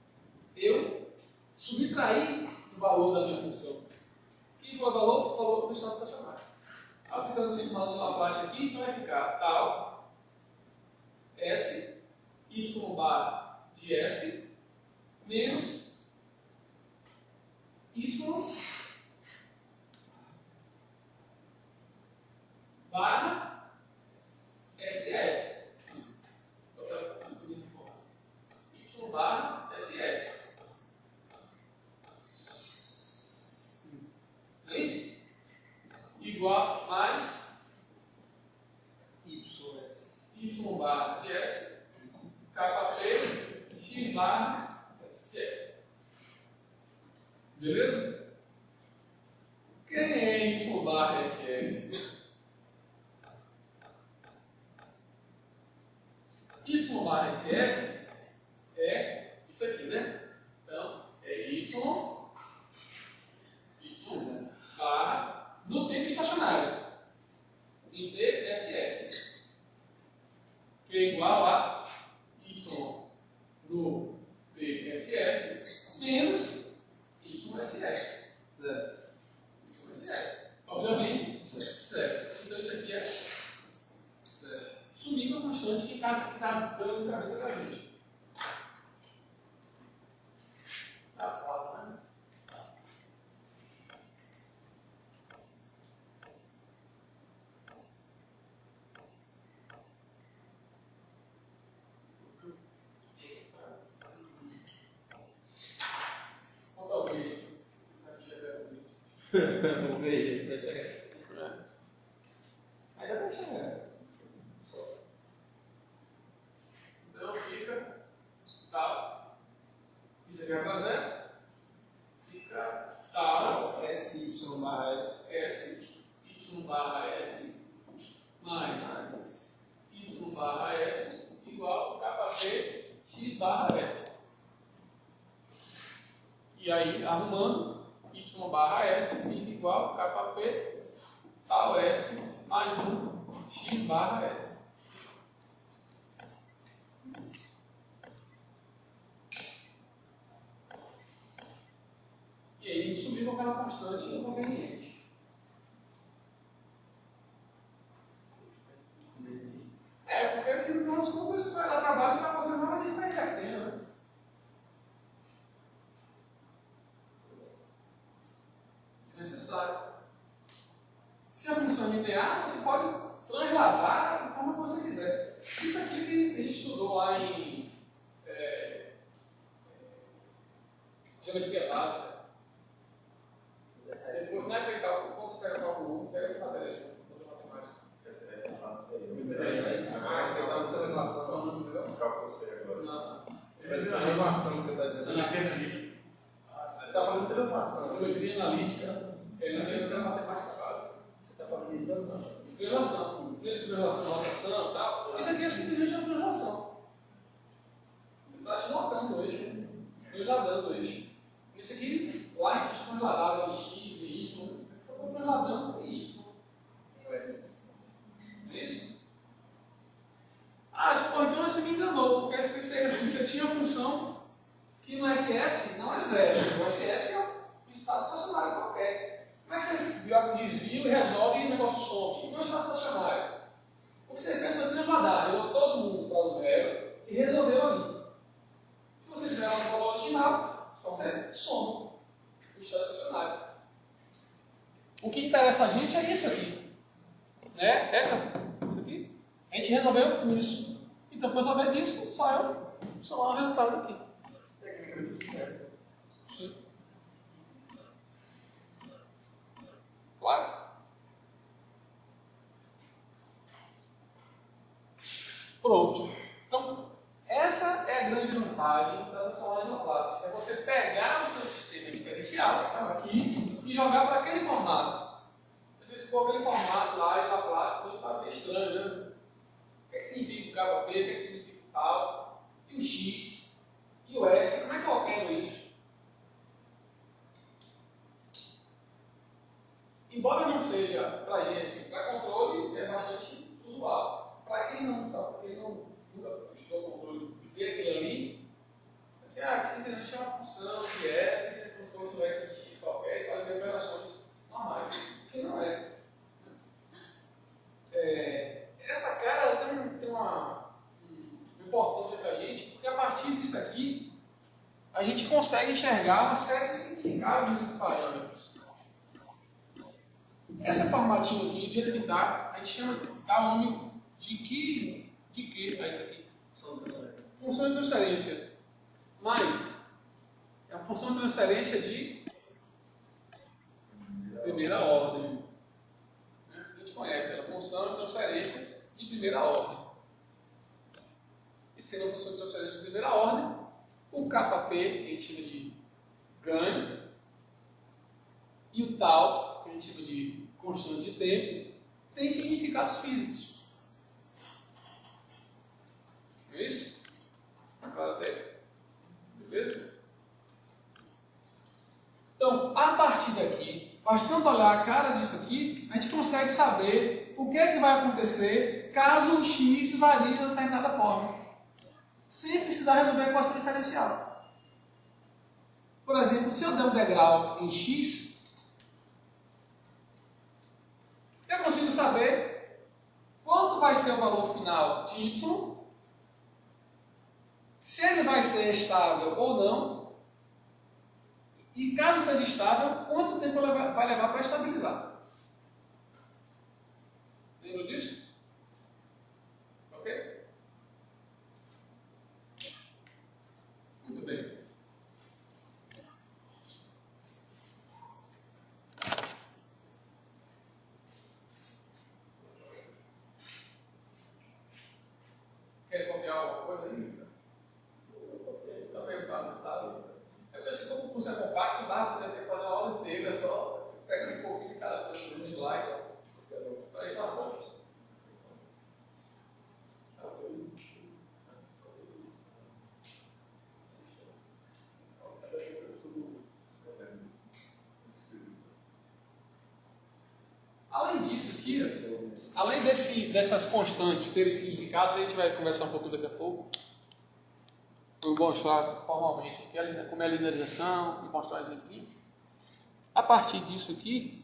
Eu subtraí o valor da minha função. Que foi o valor do estado estacionário. Aplicando o estimado de Laplace aqui, então vai ficar tal S, y bar de S, menos y barra SS. Y barra SS. Não é isso? Igual mais y barra de S, kp, x barra SS. Beleza? Quem é y barra SS? Y barra SS é isso aqui, né? Então, é Y barra no tempo estacionário, em TSS, que é igual a Y no TSS menos YSS. YSS. Obviamente, zero. Então, isso aqui é zero. Subindo a constante que está dando na cabeça da gente. Tá claro, né? Vamos ver, gente. Aí dá pra chegar. Então fica tal. Isso aqui é para zero. Fica tal. SY barra S. S, Y barra S mais Y barra S igual KP X barra S. E aí, arrumando, Y barra S fica igual a KP tal S mais 1 X barra S. E aí, a gente subiu com aquela constante inconveniente. Porque aqui no final das contas isso vai dar trabalho para você não vai ficar invertendo, né? É necessário. Se a função é linear, você pode transladar da forma que você quiser. Isso aqui que a gente estudou lá em geometria básica. Depois, não é pegar o cálculo, pega o cálculo 1, pega o fazer fazer matemática. Você está na translação. Cálculo C agora. Não. Translação que você está dizendo. Não acredito. Você está falando de translação. Geometria analítica, ele é matemática básica. Você está falando de translação. Translação. Translação, rotação e tal. Isso aqui é simplesmente uma translação. Você está deslocando o eixo. Transladando o eixo. Isso aqui, lá a gente transladava em X e Y. Estou transladando em Y. Não é isso? Então você me enganou, porque você tinha a função que no SS não é zero. O SS é um estado estacionário qualquer. Como é que você joga um desvio e resolve e o negócio some? E não é um estado estacionário. O que você fez foi transladar, levou todo mundo para o zero e resolveu ali. Se você fizer o valor original, você soma o estado estacionário. O que interessa a gente é isso aqui. Né? Isso aqui. A gente resolveu isso. Então, para resolver disso, só eu somar o resultado aqui. Sim. Claro. Pronto. Então, essa é a grande vantagem da transformação de Laplace. É você pegar o seu sistema diferencial, que estava aqui, e jogar para aquele formato. Às vezes, pôr aquele formato lá em Laplace, está meio estranho, né? O que significa o KP, o que significa o tal, e o X, e o S, como é que eu opero isso? Embora não seja para gente, para controle, é bastante usual. fundamental, porque não nunca estudou controle, vê aquilo ali, assim, que simplesmente é uma função de S, como se fosse um vector de X qualquer, e faz operações normais, o que não é. Essa cara tem uma importância para a gente, porque a partir disso aqui, a gente consegue enxergar uma série de significados desses parâmetros. Essa formatinho aqui, do jeito que está, a gente chama o nome de que é isso aqui? Função de transferência. Mas, é uma função de transferência de primeira ordem. A gente conhece, é a função de transferência de primeira ordem. E sendo a função de transferência de primeira ordem, o KP, que a gente chama de ganho, e o tal, que a gente chama de constante de tempo, tem significados físicos. Não é isso? Claro até. Beleza? Então, a partir daqui, bastando olhar a cara disso aqui, a gente consegue saber o que é que vai acontecer caso o x varie de determinada forma. Sem precisar resolver a equação diferencial. Por exemplo, se eu der um degrau em x, eu consigo saber quanto vai ser o valor final de y, se ele vai ser estável ou não, e caso seja estável, quanto tempo ele vai levar para estabilizar. Lembra disso? Ok? Muito bem. Quer copiar alguma coisa aí? Esse também não sabe. É porque se for um curso compacto, dá para ter que fazer uma aula inteira só, pega um pouquinho de cada coisa nos slides, aí faz contas. Além disso aqui, além dessas constantes terem significados, a gente vai conversar um pouco daqui a pouco. Vou mostrar formalmente como é a linearização e mostrar um exemplo. A partir disso aqui,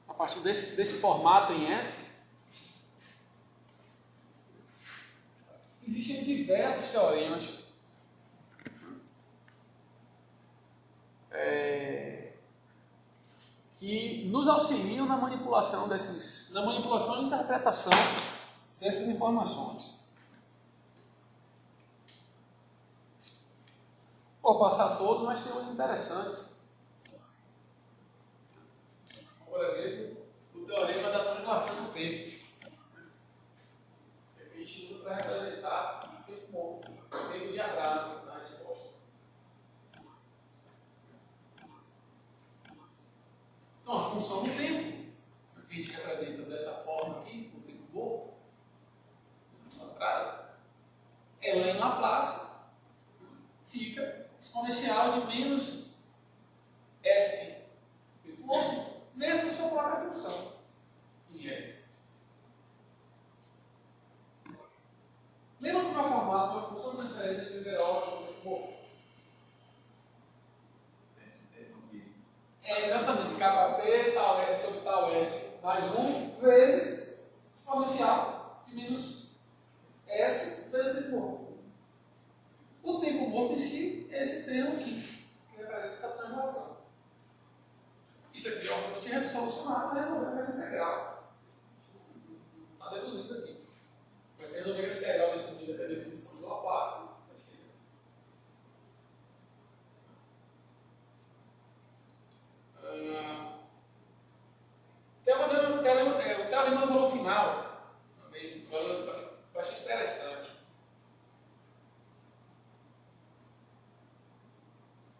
a partir desse formato em S, existem diversos teoremas que nos auxiliam na manipulação e interpretação dessas informações. Vou passar todos, mas tem uns interessantes. Por exemplo, o teorema da translação do tempo. Que a gente usa para representar o tempo morto, o tempo de atraso na resposta. Então, a função do tempo, que a gente representa dessa forma aqui, o tempo morto, no atraso, ela em Laplace fica exponencial de menos S tempo morto vezes a sua própria função em S. Lembra do meu formato, a função de transferência de primeira ordem do tempo morto? É exatamente kp tal S sobre tal S mais 1 vezes exponencial de menos S vezes o tempo morto. O tempo morto em si é esse termo aqui, que representa essa translação. Isso aqui, obviamente, é solucionado para resolver a integral. Está deduzido aqui. Vai ser resolver a integral definida pela definição de Laplace. O teorema do valor final também bastante interessante.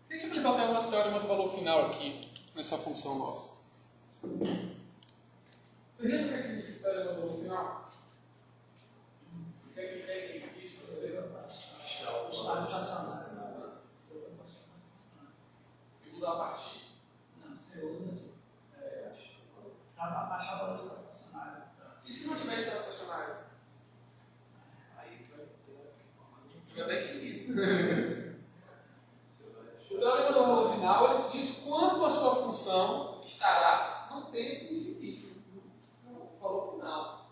Se a gente aplicar o teorema do valor final aqui, nessa função nossa, você lembra o que significa o teorema do valor final? O que é que diz para você? Estado estacionário. Se usa a partir. Não, você usa. Para baixar o valor estacionário. O teorema do valor final ele diz quanto a sua função estará no tempo infinito, no valor final.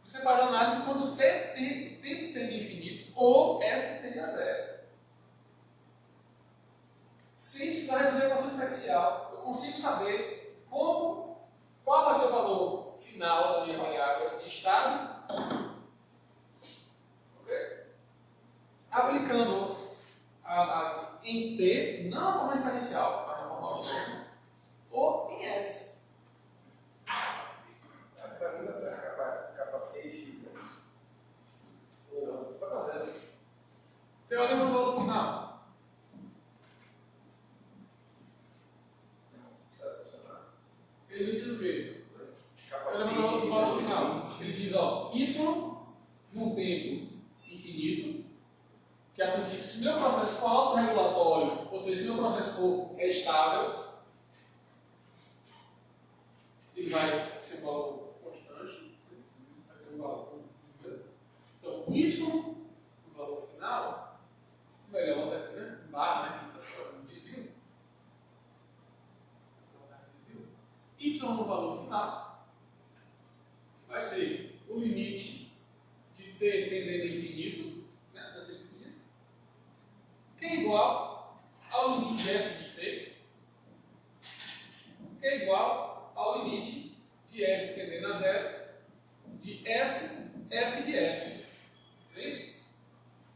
Você faz a análise quando o tempo tende infinito ou S tende a zero. Sem precisar resolver a equação diferencial, eu consigo saber qual vai ser o valor final da minha variável de estado, okay? Aplicando a análise em T, não na forma diferencial, mas na forma algébrica, ou em S. Para mim, vai capa P e X. Vai fazendo. Teorema do valor final. Ele me diz o quê? Teorema do valor final. Ele diz, ó, Y num tempo infinito, que a princípio, se meu processo for autorregulatório, ou seja, se meu processo for estável, ele vai ser um valor constante, vai ter um valor. Então, Y no valor final, melhor, né? Barra, né? Desvio. Y no valor final vai ser o limite de T tendendo a infinito, né? Da T infinito, que é igual ao limite de F de T, que é igual ao limite de S tendendo a zero, de S, F de S. É isso?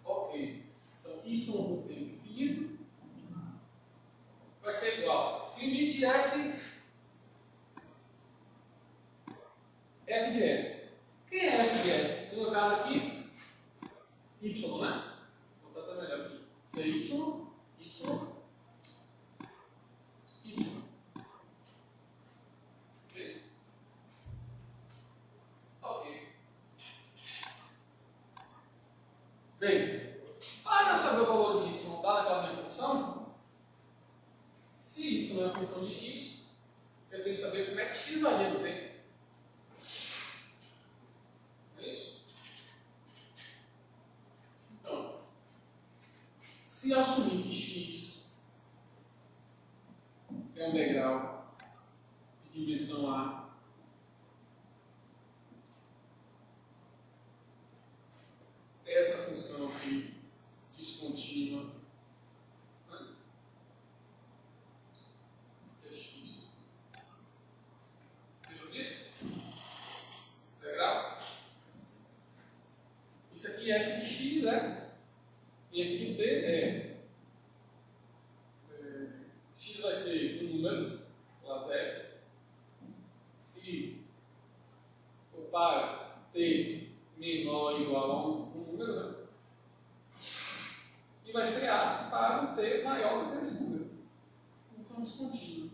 Ok. Então, Y no tempo infinito vai ser igual ao limite de S, F de S. Quem é F de S? No meu caso aqui, Y, né? Vou botar até melhor aqui. Isso é Y, Y, Y. Isso? Ok. Bem, para eu saber o valor de Y dado aquela minha função, se Y é uma função de X, eu tenho que saber como é que X varia no tempo. Se assumir que x é um degrau de dimensão A, essa função aqui descontínua, né? É x. Lembra disso? Degrau? Isso aqui é f de x, né? E f de t x vai ser um número, lá zero. Se o par t menor ou igual a um número, né? E vai ser a para um t maior do que esse número. Função descontínua.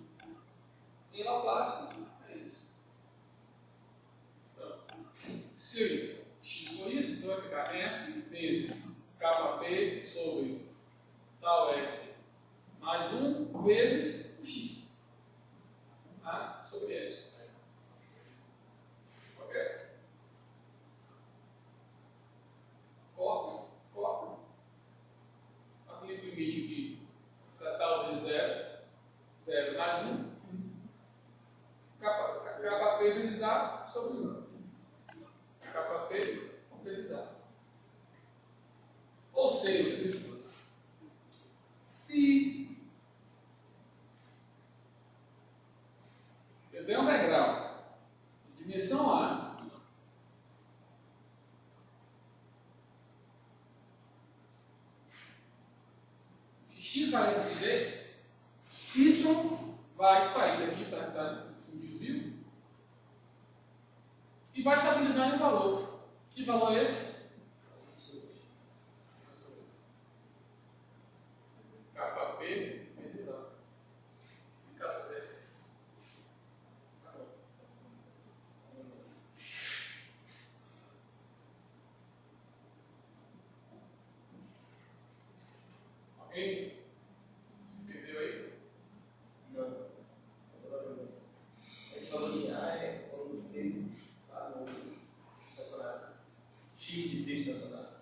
Em Laplace, é isso. Então, se x for isso, então vai ficar S vezes kp sobre tal S mais 1 vezes o x. A sobre S. Ok? Corta. Aplica o limite aqui. Tal vezes 0. 0 mais 1. Kp vezes A sobre 1. Kp vezes A. Ou seja, se eu der um degrau de dimensão A, se x varia desse jeito, y vai sair daqui para um desvio e vai estabilizar em um valor. Que valor é esse? KP vezes A. Ficar sobre esse. Ok? Se perdeu aí? Não. Esse valor de A é quando T está no estacionário. X de T estacionário.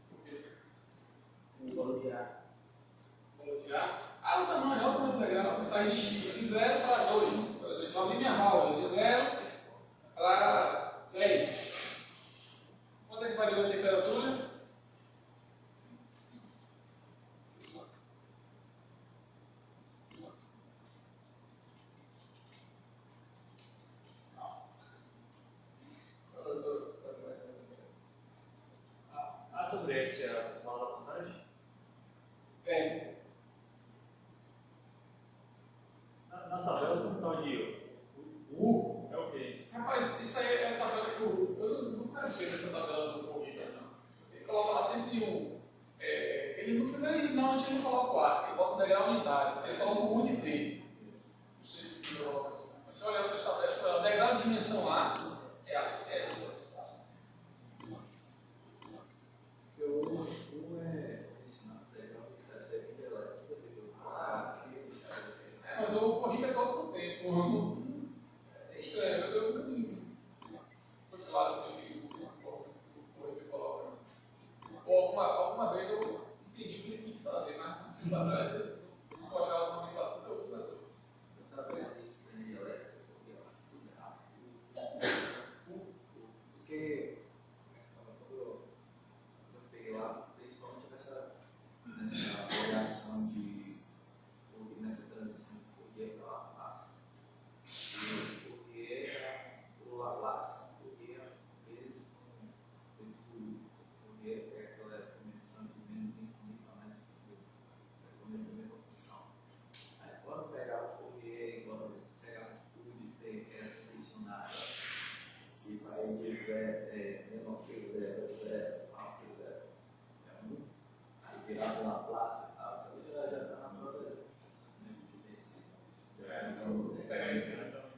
Por quê? DS é aproximada da postagem? É, Nas tabelas tem um tal de é o que isso? rapaz, isso aí é a tabela que eu não quero ver essa tabela do corrida, não. Ele coloca lá sempre um. Ele no primeiro normalmente ele coloca o A, ele bota o degrau unitário, ele coloca o U de T. Não sei se ele coloca assim. Mas se olhar para essa tabela, o degrau de dimensão A é essa. O é ensinado legal, deve ser bem elétrico. Mas eu corri é todo o tempo. É estranho, eu nunca vi. Foi claro que eu vi o correr que coloca. Ou alguma vez eu entendi o que ele quis fazer, mas um tempo atrás eu não achava uma nomenclatura eu uso nas outras. Eu estava vendo isso de energia elétrica, porque eu acho tudo errado. Porque, quando eu peguei lá, principalmente nessa variação de Fourier, nessa transição de Fourier para Laplace. E o Fourier, o Laplace, o Fourier, vezes com esse Fourier, que é aquela dimensão de menos infinito a mais infinito, quando é a mesma função. Aí, quando pegar o Fourier, quando pegar o U de T, que é condicionado, e vai dizer menor que zero, maior que zero, é 1, aí virar uma Laplace e tal, você já está na própria de DC. Então, vou pegar esse ano também.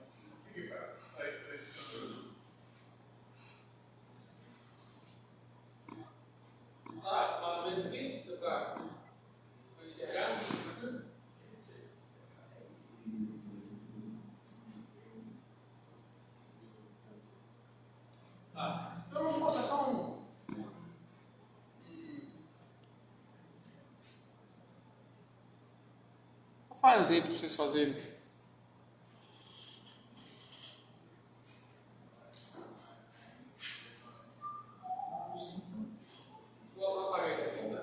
Fique para esse ano. Tá, mais ou menos aqui, deu para enxergar? Tá. Então vamos mostrar só Vou fazer para vocês fazerem. Vou apagar isso aqui, tá?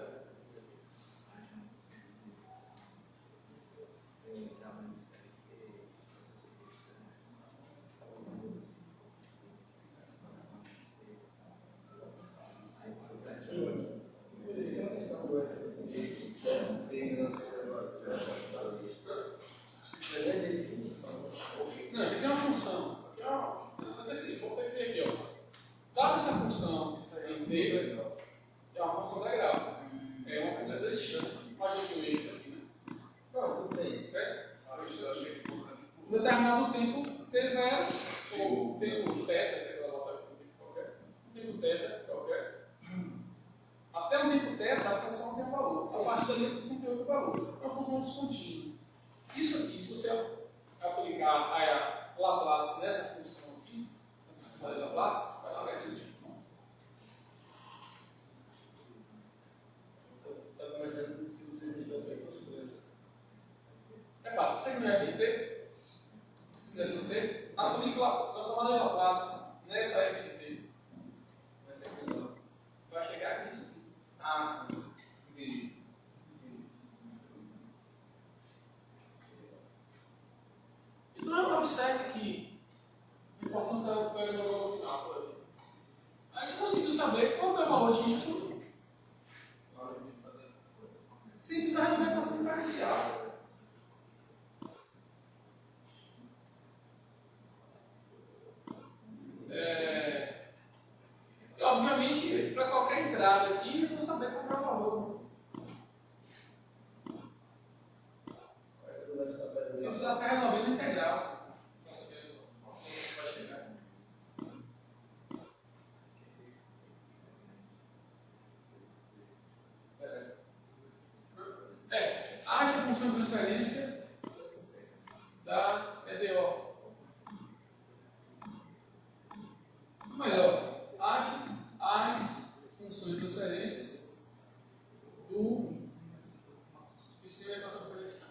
Não, isso aqui é uma função. Aqui é uma. Vou definir aqui, ó. Dada essa função em T, é uma função integral. É uma função desse x. Imagina aqui o eixo aqui, né? Não, tudo bem. O eixo aqui. Em determinado tempo T0, ou tempo θ, sei lá, botar aqui um tempo qualquer. Tempo θ qualquer. Até o tempo θ, a função tem um valor. A partir dali a função tem outro valor. É uma função descontínua. Isso aqui, se você aplicar a Laplace nessa função aqui, nessa função de Laplace, você vai chegar aqui. Estava imaginando que vocês tivessem feito as coisas. É claro, você que não é FT, se é FT, aplica a transformada de Laplace nessa FT. Nessa aqui não. Vai chegar nisso aqui. Ah, sim. Entendi. Então, observe que a importância da teoria do valor final, por exemplo. A gente conseguiu saber qual é o valor de y. Simples da resolver a equação diferencial. E, obviamente, para qualquer entrada aqui, eu vou saber qual é o valor. Se precisar até resolver os integrais. Para saber onde vai chegar. Acha a função de transferência da EDO. Melhor, ache as funções de transferências do sistema de equação diferencial.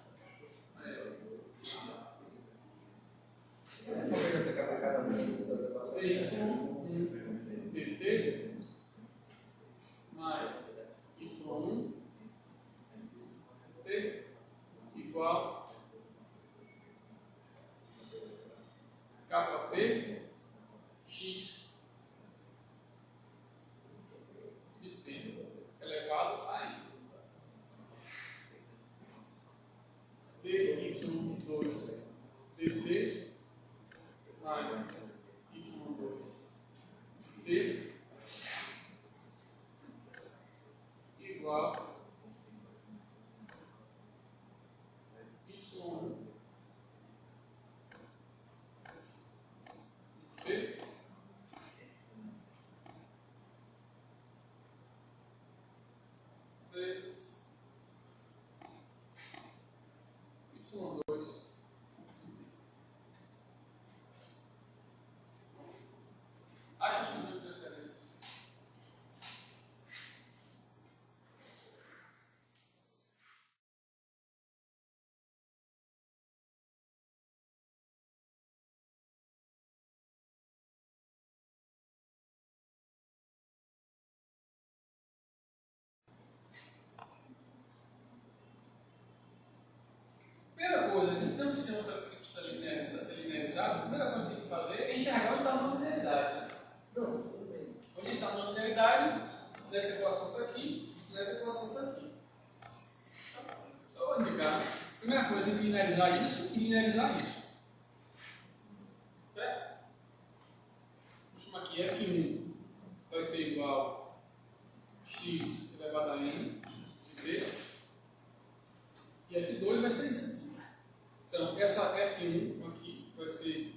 Como é que aplicar para cada um das equações? Y1 dt mais y1 t igual T igual y1 T vezes y2. Acha os números de referência. Primeira coisa, a gente tem um sistema que precisa ser linearizado. A primeira coisa que tem que fazer é enxergar onde está a linearidade. Não, tudo bem. Onde está a linearidade, nessa equação está aqui, nessa equação está aqui. Só vou indicar. Primeira coisa, tem que linearizar isso e linearizar isso. Certo? Vou chamar aqui F1 vai ser igual a x elevado a n de b. E F2 vai ser isso aqui. Então, essa F1 aqui vai ser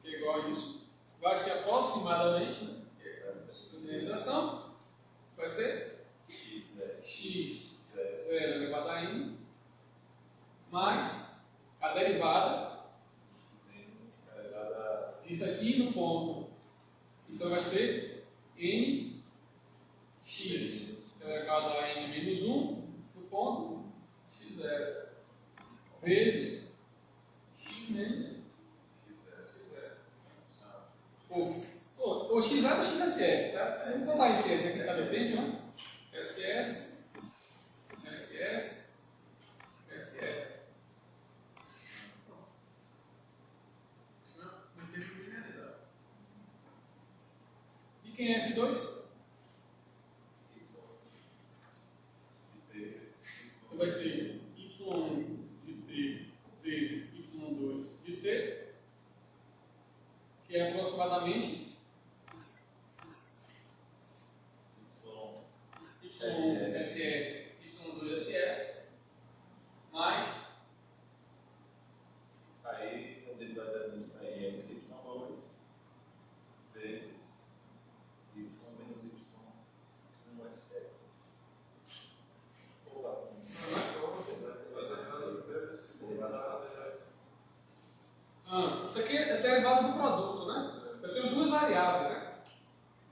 igual a isso. Vai ser aproximadamente, né? Linearização. Vai ser x 0 elevado a n mais a derivada disso aqui no ponto. Então, vai ser n x elevado a n menos 1 no ponto x0 vezes x menos x0. O x é o xss, tá? Vamos falar SS aqui, tá depende, né? SS, SS, SS. E quem é F2? Então vai ser y1 de t vezes y2 de t, que é aproximadamente y1 SS, y2 SS, mais Aí, a derivada disso aí é y2 vezes y menos y1 SS. isso aqui é derivado do produto, né? Eu tenho duas variáveis, né?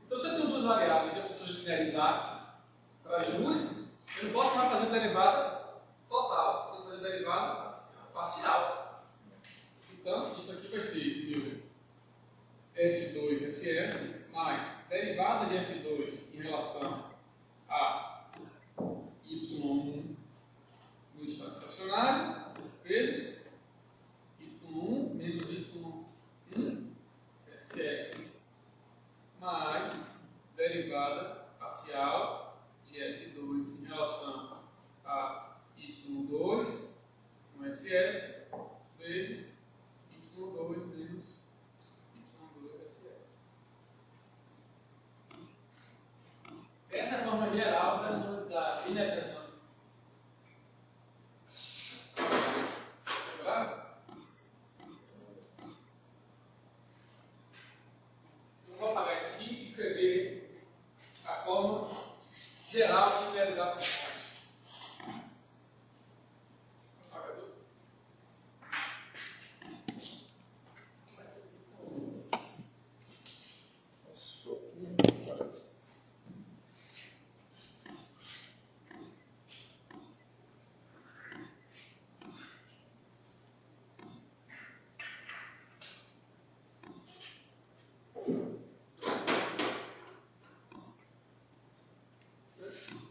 Então, se eu tenho duas variáveis e eu preciso linearizar para as duas, eu não posso mais fazer derivada total, eu tenho que fazer derivada parcial. Então, isso aqui vai ser meu F2SS mais derivada de F2 em relação a Y1 no estado estacionário vezes Y1 menos Y1 SS mais derivada parcial de F2 em relação a Y2 no SS vezes Y2 menos Y2 SS. Essa é a forma geral da linearização. Claro? Eu vou apagar isso aqui e escrever a forma geral de linearizar funções. Apagador.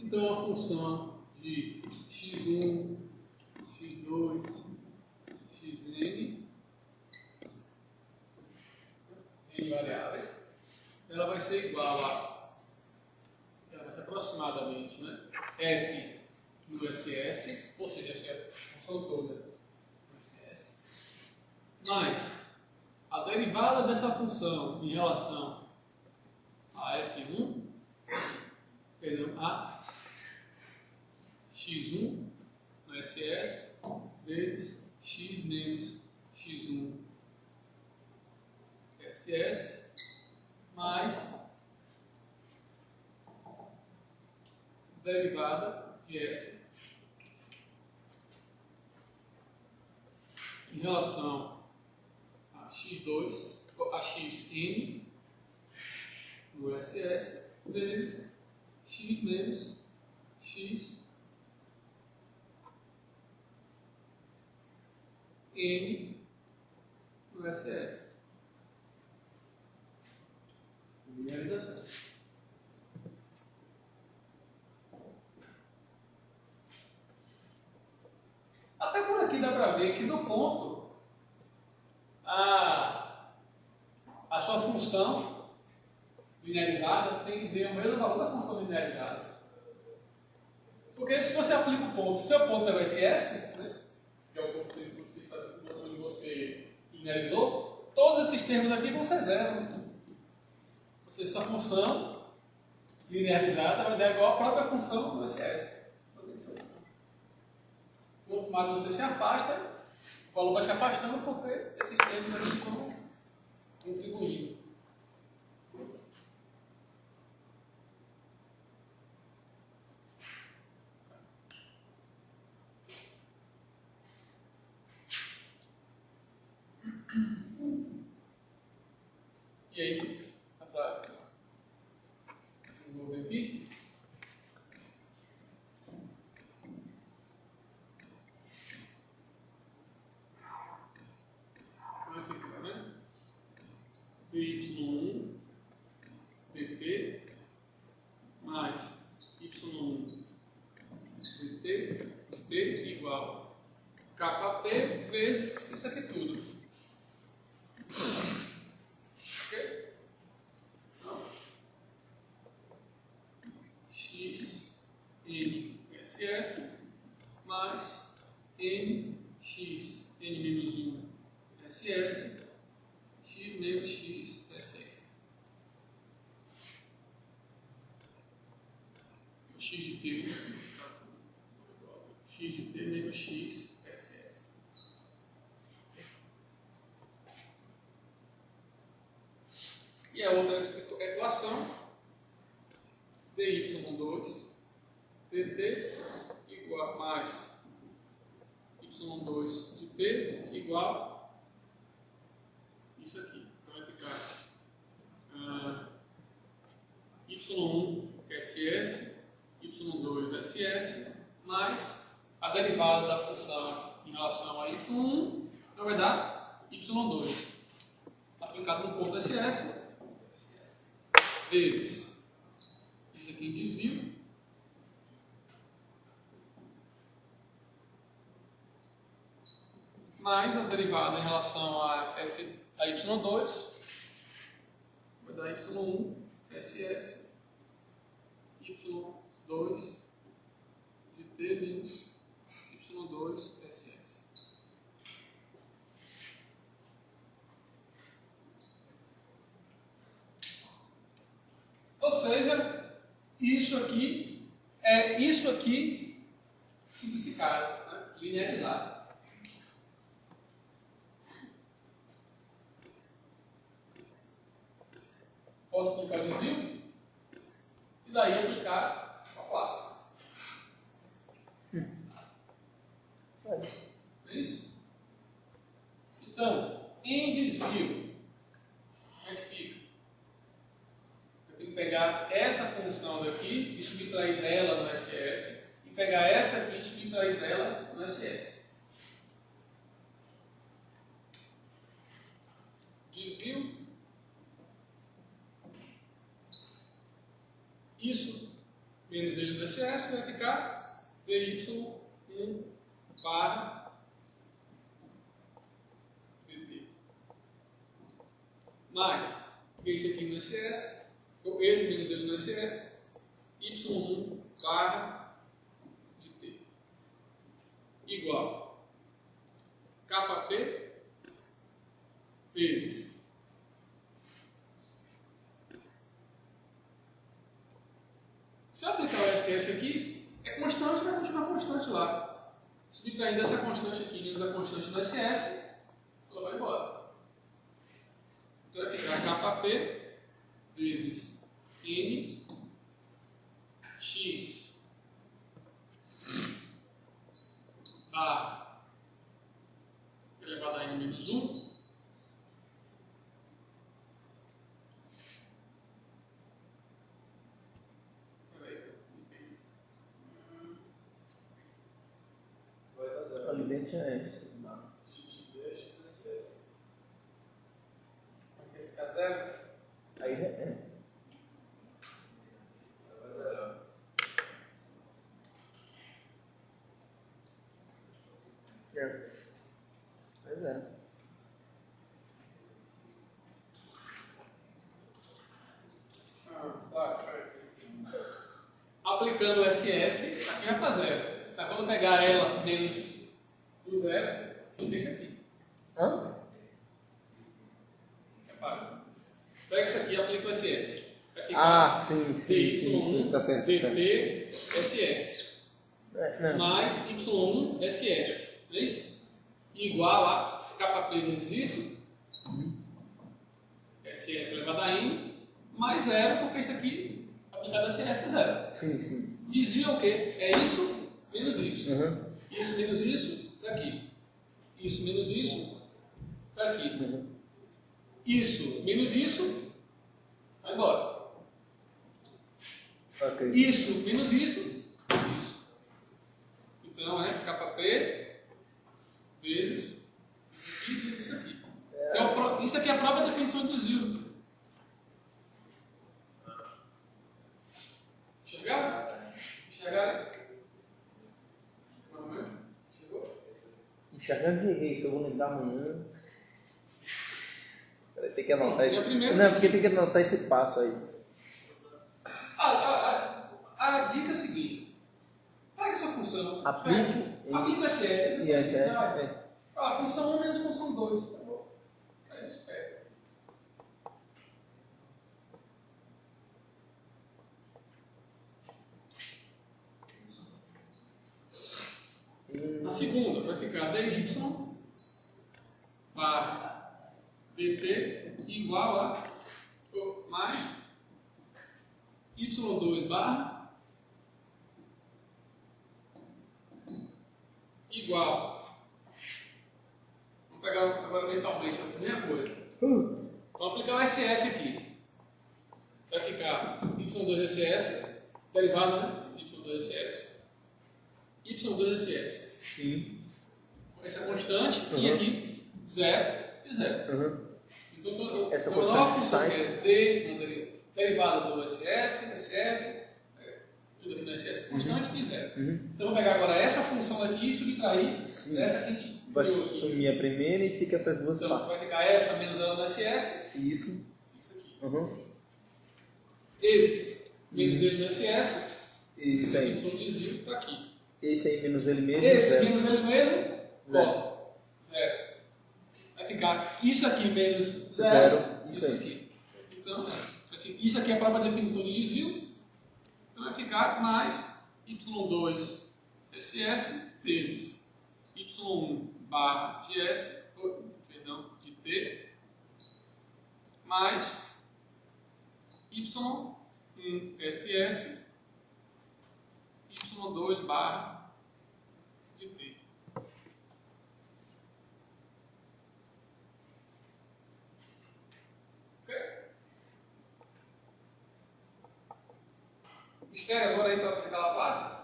Então, a função de x1, x2, xn, n variáveis, ela vai ser igual a, ela vai ser aproximadamente, né, f no SS, ou seja, essa é a função toda no SS, mais a derivada dessa função em relação a a x1 no SS vezes x menos x1 SS mais derivada de f em relação a x2, a xn no SS vezes x menos x n no SS. Linearização. Até por aqui dá para ver que no ponto a sua função linearizada tem que ter o mesmo valor da função linearizada. Porque se você aplica o ponto, se seu ponto é o SS, né, que é o ponto que você linearizou, todos esses termos aqui vão ser zero. Ou seja, sua função linearizada vai dar igual à própria função do SS. Quanto mais você se afasta, o valor vai se afastando porque esses termos aqui estão contribuindo. E aí, dá para desenvolver aqui? Como é que fica, né? dy1 dt mais y1 dt igual kp vezes isso aqui tudo. Ok? Então, x n ss mais n x n menos 1 ss x menos x ss. O x de t x de t menos x ss. E a outra equação, dy2 dt igual a mais y2 de t igual isso aqui. Então vai ficar y1 ss, y2 ss, mais a derivada da função em relação a y1, então vai dar y2 aplicado no ponto ss, vezes isso aqui em desvio, mais a derivada em relação a y2, vai dar y1 ss, y2 de t menos y2 ss. Ou seja, isso aqui é isso aqui simplificado, né? Linearizado. Posso aplicar o desvio e daí aplicar a classe. É isso? Então, em desvio, como é que fica? Eu tenho que pegar essa função daqui e subtrair dela no SS e pegar essa aqui e subtrair dela no SS. Desvio. Isso menos ele no SS vai ficar dy1 barra dt. Mais esse aqui no SS, esse menos ele no SS, y1 barra de t igual kp vezes Se eu aplicar o SS aqui, é constante, vai continuar constante lá. Subtraindo essa constante aqui menos a constante do SS, ela vai embora. Então vai ficar KP vezes N X A elevado a N menos 1 Ali dentro já é isso. vai ficar 0. Aí já é. Vai zerar. Pois é. Aplicando o SS, aqui vai para 0. Tá? Quando eu pegar ela menos o 0, fica isso aqui. Hã? Repara. Pega isso aqui e aplica o SS. Vai ficar Ah, sim, tá certo. DT SS. Não. Mais Y1 SS. Não é isso? Igual a KP vezes isso. SS elevado a N. Mais 0, porque isso aqui, aplicado a SS, é 0. Sim. Desvia o quê? É isso menos isso. Uhum. Isso menos isso, daqui. Isso menos isso, daqui. Uhum. Isso menos isso, vai embora. Ok. Isso menos isso. Então é KP vezes isso aqui vezes isso aqui. Então, isso aqui é a própria definição de desvio. Enxergaram? Chegou? Enxergando cheguei, isso eu vou lembrar amanhã. Peraí, tem que anotar Não, esse. primeiro- Não, porque tem que anotar esse passo aí. A dica é a seguinte: pega essa função, Aplique aplica o SS, e SS. função 1 menos função 2. Tá bom? Aí você pega. Na segunda vai ficar dy barra dt igual a mais y2 barra igual. Vamos pegar agora mentalmente a primeira coisa. Vamos aplicar o SS aqui. Vai ficar y2ss, derivado, né? y2ss. y2ss. Sim. Essa constante, e aqui 0 e 0. Uhum. Então, Essa a constante nova função sai. que é D, derivada do SS, tudo aqui no SS é constante e 0. Uhum. Então, eu vou pegar agora essa função aqui e subtrair Sim. dessa que a gente Vai criou aqui. sumir a primeira e fica essas duas Então, partes. vai ficar essa menos ela no SS, Isso. isso aqui. Uhum. Esse menos ele no SS, Isso a aí. função de desvio está aqui. Esse aí menos ele mesmo. Esse zero. menos ele mesmo, Zero. corta. 0. Vai ficar isso aqui menos 0, Zero, isso isso aí. aqui. Então, isso aqui é a própria definição de desvio. Então vai ficar mais y2 SS vezes y1 barra de S, de T, mais y1 SS y2 barra de T. Ok? Mistério agora aí para aplicar Laplace?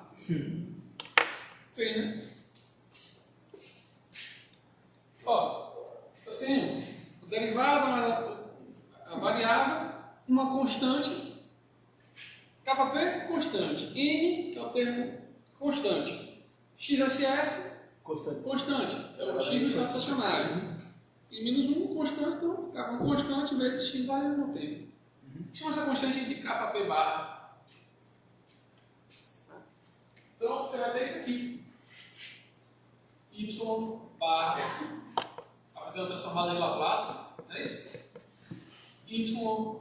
Tem, né? Ó, eu tenho o derivado, a variável, uma constante, KP constante, N, que é o termo constante, XSS constante, é o X no estado estacionário, e menos 1 constante, então fica com constante vezes X variável no tempo. Chama essa constante de KP barra. Então você vai ter isso aqui. Y barra, aplicando a transformada em Laplace, não é isso? Y1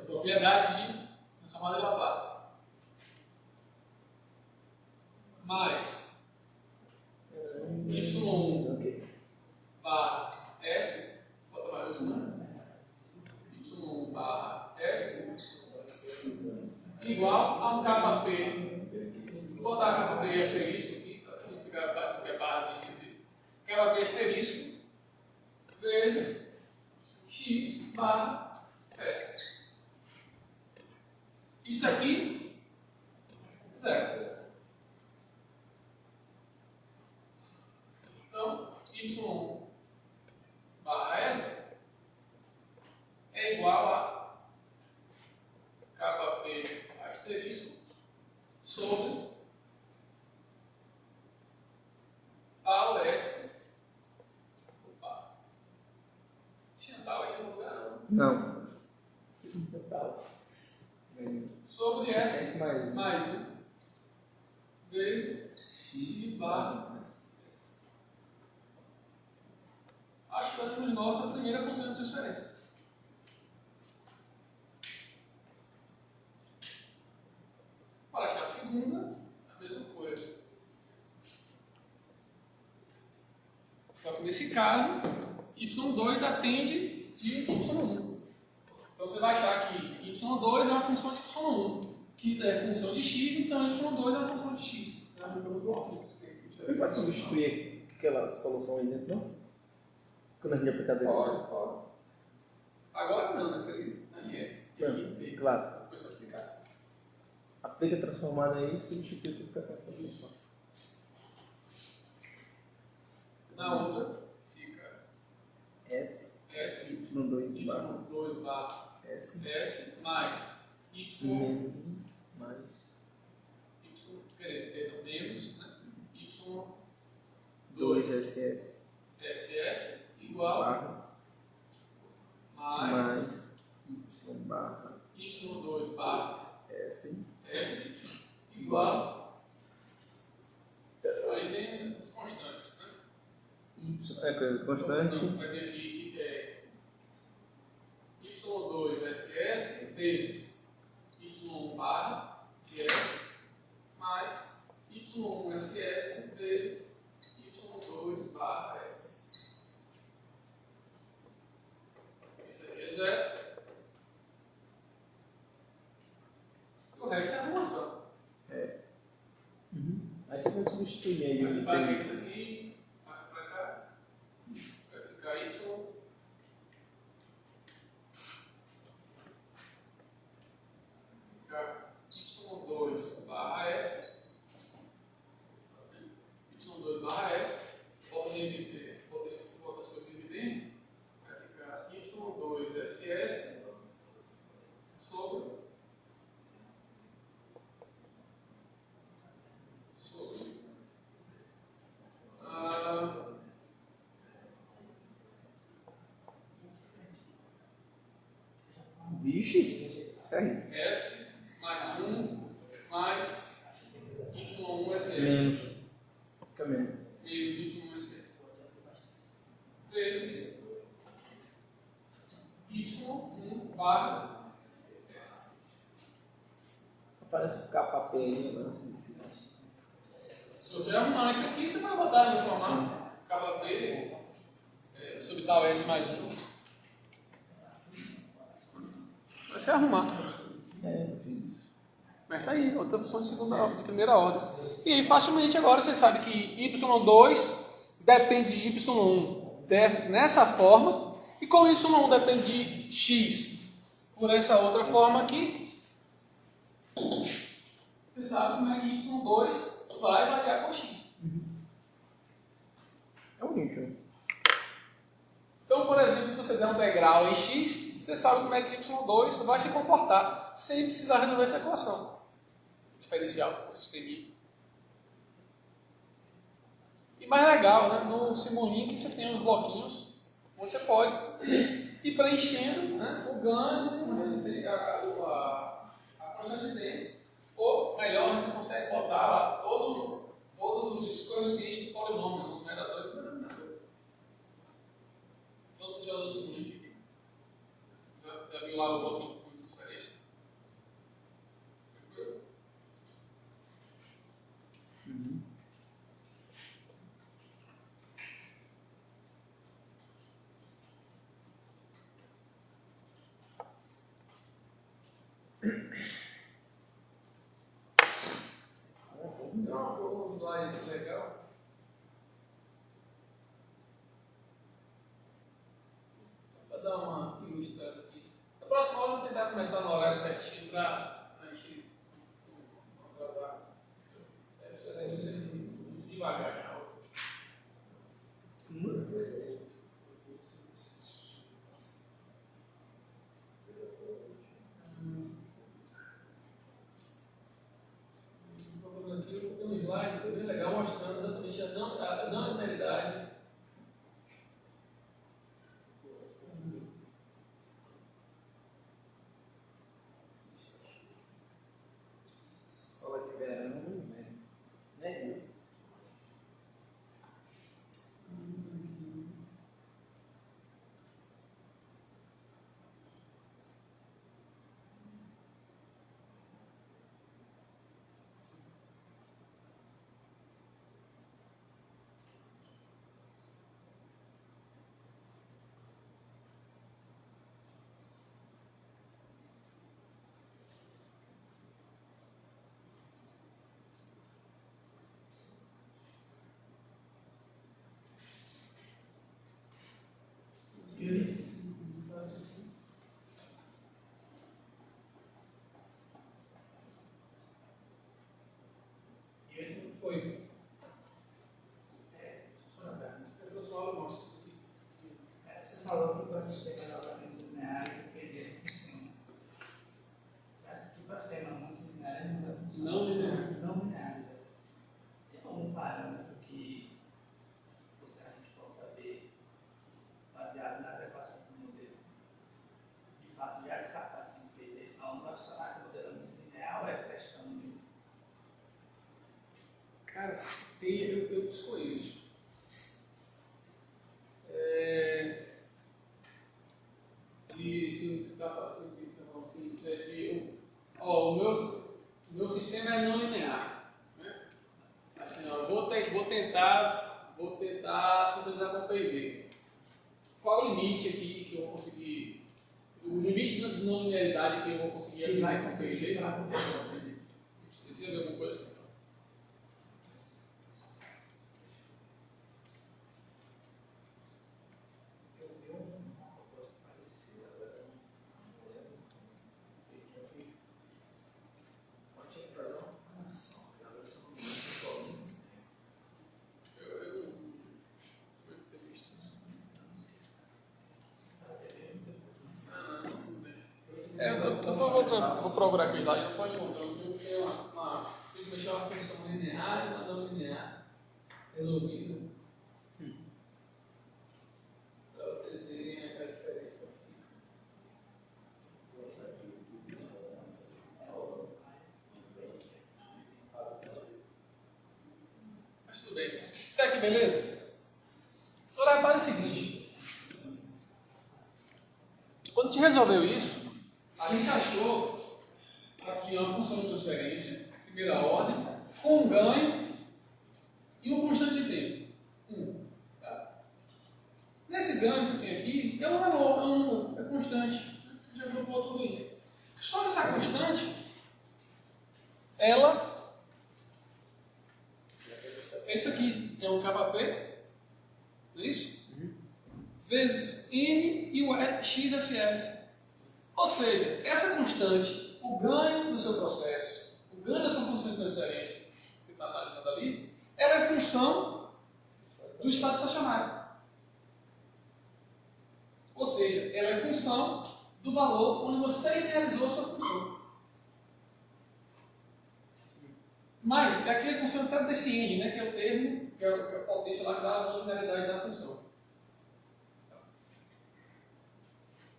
propriedade de transformada em Laplace. Mais y1 Ok. barra S, bota mais um, y1 barra S, igual a um KP. Vou botar KP asterisco aqui, para não ficar fácil, que é barra de dizer. KP asterisco vezes x barra S. Isso aqui, zero. Então, y1 barra S é igual a KP asterisco sobre tal S. Opa. Tinha tal aqui no lugar, não? Não. Total. Sobre S S mais um. mais 1 vezes x barra S. Achamos nossa primeira função de transferência. Para achar a segunda, a mesma coisa. Só que nesse caso, y2 depende de y1. Então você vai achar que y2 é uma função de y1, que é função de x, então y2 é uma função de x. Você pode substituir aquela solução aí dentro, não? Quando a gente aplicar dentro? Pode. Agora não, né? Porque na IS. Não, claro. Depois você aplicar assim. Aplica a transformada aí e substitui para ficar com a solução. Na outra fica S, S, y2 barra y2 barra S, S mais y, mais perdão, menos, né? Y2 2SS SS igual barra mais Y barra Y2 barra S S igual. Aí vem as constantes, né? Y é constante. Então, vai vir aqui Y2 SS vezes Y1 barra de S mais Y1 SS vezes Y2 barra S. Isso aqui é zero. O resto é arrumação. Aí você vai substituir aí. Você paga isso aqui, passa para cá, vai ficar Y. Ficar Y2 barra S. Y2 barra S. Bota as coisas em evidência. Vai ficar Y2 SS sobre Vixe, aí. S mais 1 mais Y1 SS. Menos. Fica menos. Menos Y1 SS. Vezes Y1 barra S. Aparece o KP aí, né? Se você arrumar isso aqui, você vai botar no formato KP sobre tal S mais 1. Vai se arrumar. Enfim. Mas tá aí, outra função de primeira ordem. E aí, facilmente agora você sabe que Y2 depende de Y1 nessa forma, e como Y1 depende de X por essa outra forma aqui, você sabe como é que Y2 vai variar com X. É o único. Então, por exemplo, se você der um degrau em X, você sabe como é que Y2 vai se comportar sem precisar resolver essa equação diferencial do sistema. E mais legal, né? No Simulink você tem os bloquinhos onde você pode ir preenchendo, né, o ganho, onde ele tem a constante dele, ou melhor, você consegue botar lá todos os coeficientes do polinômio, no numerador e no denominador. Todo mundo já usou o Simulink aqui. Já viu lá o bloquinho de transferência. Tranquilo? Então, um slide legal. Para dar uma ilustrada aqui. Na próxima aula eu vou tentar começar no horário certinho para a gente não atrasar. Deve ser devagar na aula. Aqui tem um slide bem legal mostrando exatamente a não linearidade. Escola de verão, né? Oi. Eu só aula mostra isso aqui. Você falou que para sistema de organismo linear e PDE funciona. Certo? Que para sistema muito linear não vai funcionar. Não linear. Não linear. Tem algum parâmetro que a gente possa ver baseado nas equações do modelo? De fato, já descartar assim, PDE não vai funcionar com o modelo muito linear ou é testando mesmo? Cara, eu desconheço. O meu sistema é não linear. Né? Assim, ó, vou tentar sintonizar com o PID. Qual o limite aqui que eu vou conseguir? O limite de não linearidade que eu vou conseguir aplicar com o PID? Precisa ver alguma coisa assim. Eu vou procurar aqui lá e não pode encontrar. Eu tenho fiz mexer uma função linear e uma não linear resolvida. Para vocês verem a diferença. Mas tudo bem. Até aqui, beleza? Agora repare o seguinte. Quando a gente resolveu isso, a gente achou aqui uma função de transferência, primeira ordem, com um ganho e uma constante de tempo. Tá? Nesse ganho que você tem aqui, é um valor, é constante. Você já colocou tudo aí. Só essa constante, ela, esse aqui é um KP, não é isso? Vezes N e o XSS. Ou seja, essa constante, o ganho do seu processo, o ganho da sua função de transferência, que você está analisando ali, ela é função do estado estacionário. Ou seja, ela é função do valor onde você linearizou a sua função. Mas aqui é a função até desse N, né, que é o termo, que é a potência lá que dá a linearidade da função.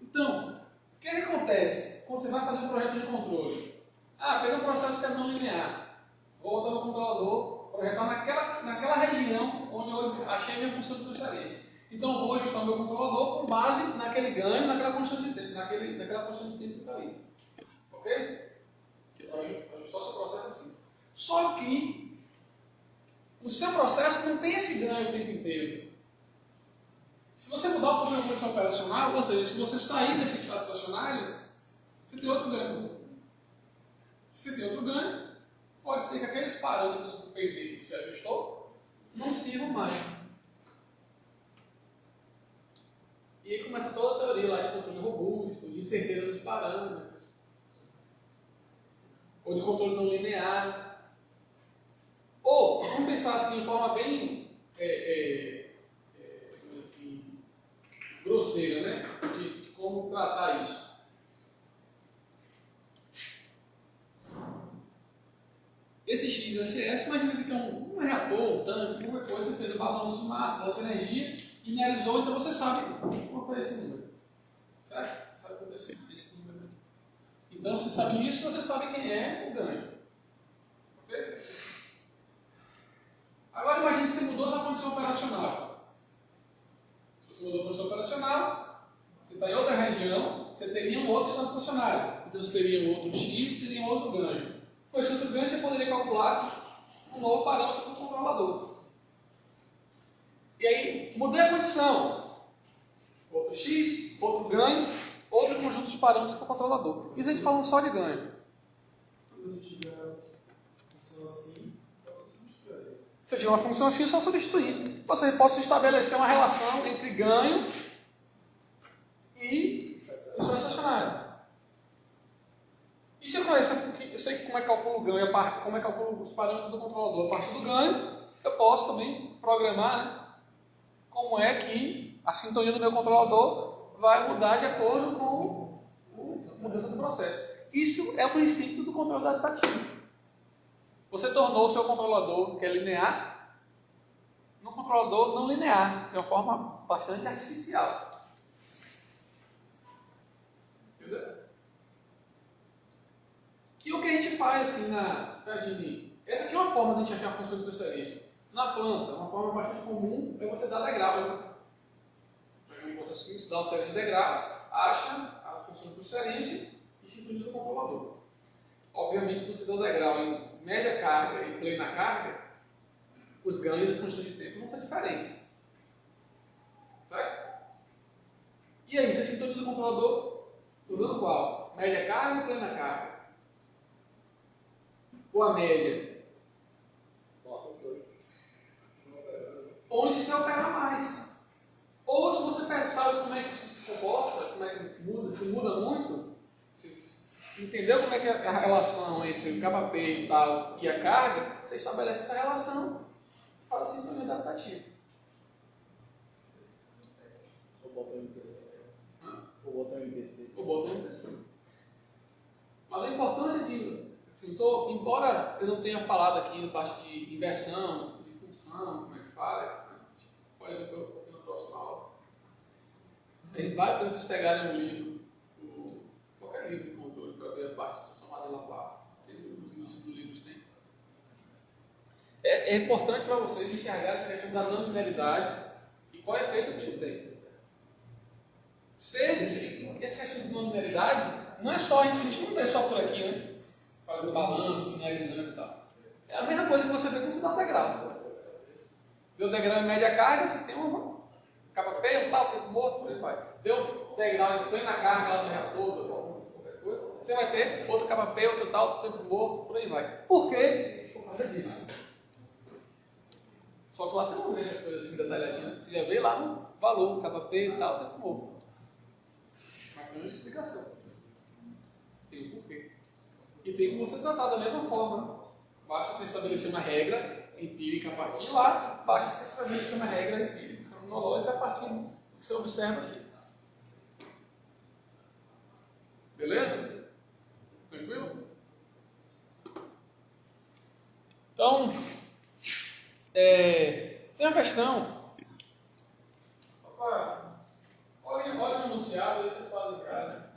Então, o que acontece quando você vai fazer um projeto de controle? Peguei um processo que é não linear. Vou botar no controlador, projetar naquela região onde eu achei a minha função de transferência. Então eu vou ajustar o meu controlador com base naquele ganho, naquela constante de tempo, naquela constante de tempo que está ali. Ok? Então, ajustar o seu processo assim. Só que o seu processo não tem esse ganho o tempo inteiro. Se você mudar o programa de condição operacional, ou seja, se você sair desse estado estacionário, você tem outro ganho. Se você tem outro ganho, pode ser que aqueles parâmetros do PV que você ajustou não sirvam mais. E aí começa toda a teoria lá de controle robusto, de incerteza dos parâmetros, ou de controle não linear. Ou, vamos pensar assim, de forma bem assim, grosseira, né? De como tratar isso. Esse XSS, imagina isso aqui é um reator, um tanque, qualquer coisa, você fez o balanço de massa, balanço de energia, linearizou, então você sabe como foi esse número. Certo? Você sabe quanto é esse número aqui. Então, você sabe isso, você sabe quem é o ganho. Ok? Agora, imagine que você mudou sua condição operacional. Se você mudou a condição operacional, você está em outra região, você teria um outro estado estacionário. Então, você teria um outro X, teria um outro ganho. Com esse outro ganho, você poderia calcular um novo parâmetro do controlador. E aí, mudei a condição. Outro X, outro ganho, outro conjunto de parâmetros para o controlador. Isso a gente falando só de ganho. Se tiver função assim, só substituir. Se eu tiver uma função assim, é só substituir. Você pode estabelecer uma relação entre ganho e função estacionária. E se eu sei como é que calculo o ganho, como é que calculo os parâmetros do controlador a partir do ganho, eu posso também programar, né, como é que a sintonia do meu controlador vai mudar de acordo com a mudança do processo. Isso é o princípio do controle adaptativo. Você tornou o seu controlador, que é linear, num controlador não linear, de uma forma bastante artificial. Entendeu? E o que a gente faz assim imagine, essa aqui é uma forma de a gente achar a função de transferência. Na planta, uma forma bastante comum é você dar degraus. Né? Um processo químico, você dá uma série de degraus, acha a função de transferência e sintoniza o controlador. Obviamente, se você der o degrau em média carga e plena carga, os ganhos de constante de tempo não são diferentes. Certo? E aí, você sintoniza o controlador usando qual? Média carga e plena carga? Ou a média? Bota os dois. Onde você opera mais. Ou se você sabe como é que isso se comporta, como é que muda, se muda muito, se entendeu como é que é a relação entre o KP e tal e a carga, você estabelece essa relação e faz a sintonia adaptativa. Ou bota o MPC. Ou bota o MPC. Ou bota o MPC. Mas a importância de... embora eu não tenha falado aqui na parte de inversão, de função, como é que faz, né? Pode ver que na próxima aula. Aí vai para vocês pegarem um livro, qualquer livro de controle, para ver a parte de transformada em Laplace. Tem os inícios do livro tem. É importante para vocês enxergarem essa questão da não linearidade e qual é o efeito que isso tem. Essa questão de não linearidade não é só, a gente não vê só por aqui, né? Fazendo balanço, linearizando e tal. É a mesma coisa que você vê quando você dá um degrau. Deu degrau em média carga, você tem uma KP, tal, tempo morto, por aí vai. Deu degrau em plena carga lá no reator, qualquer coisa, você vai ter outro KP, outro tal, tempo morto, por aí vai. Por quê? Por causa disso. Só que lá você não vê essas coisas assim detalhadinhas. Você já vê lá no valor, KP e tal, tempo morto. Mas tem uma explicação. Tem um porquê. E tem como você tratar da mesma forma. Basta você estabelecer uma regra empírica a partir de lá, basta você estabelecer uma regra empírica fenomenológica a partir do que você observa aqui. Beleza? Tranquilo? Então, tem uma questão. Olhem no enunciado, aí vocês fazem em casa.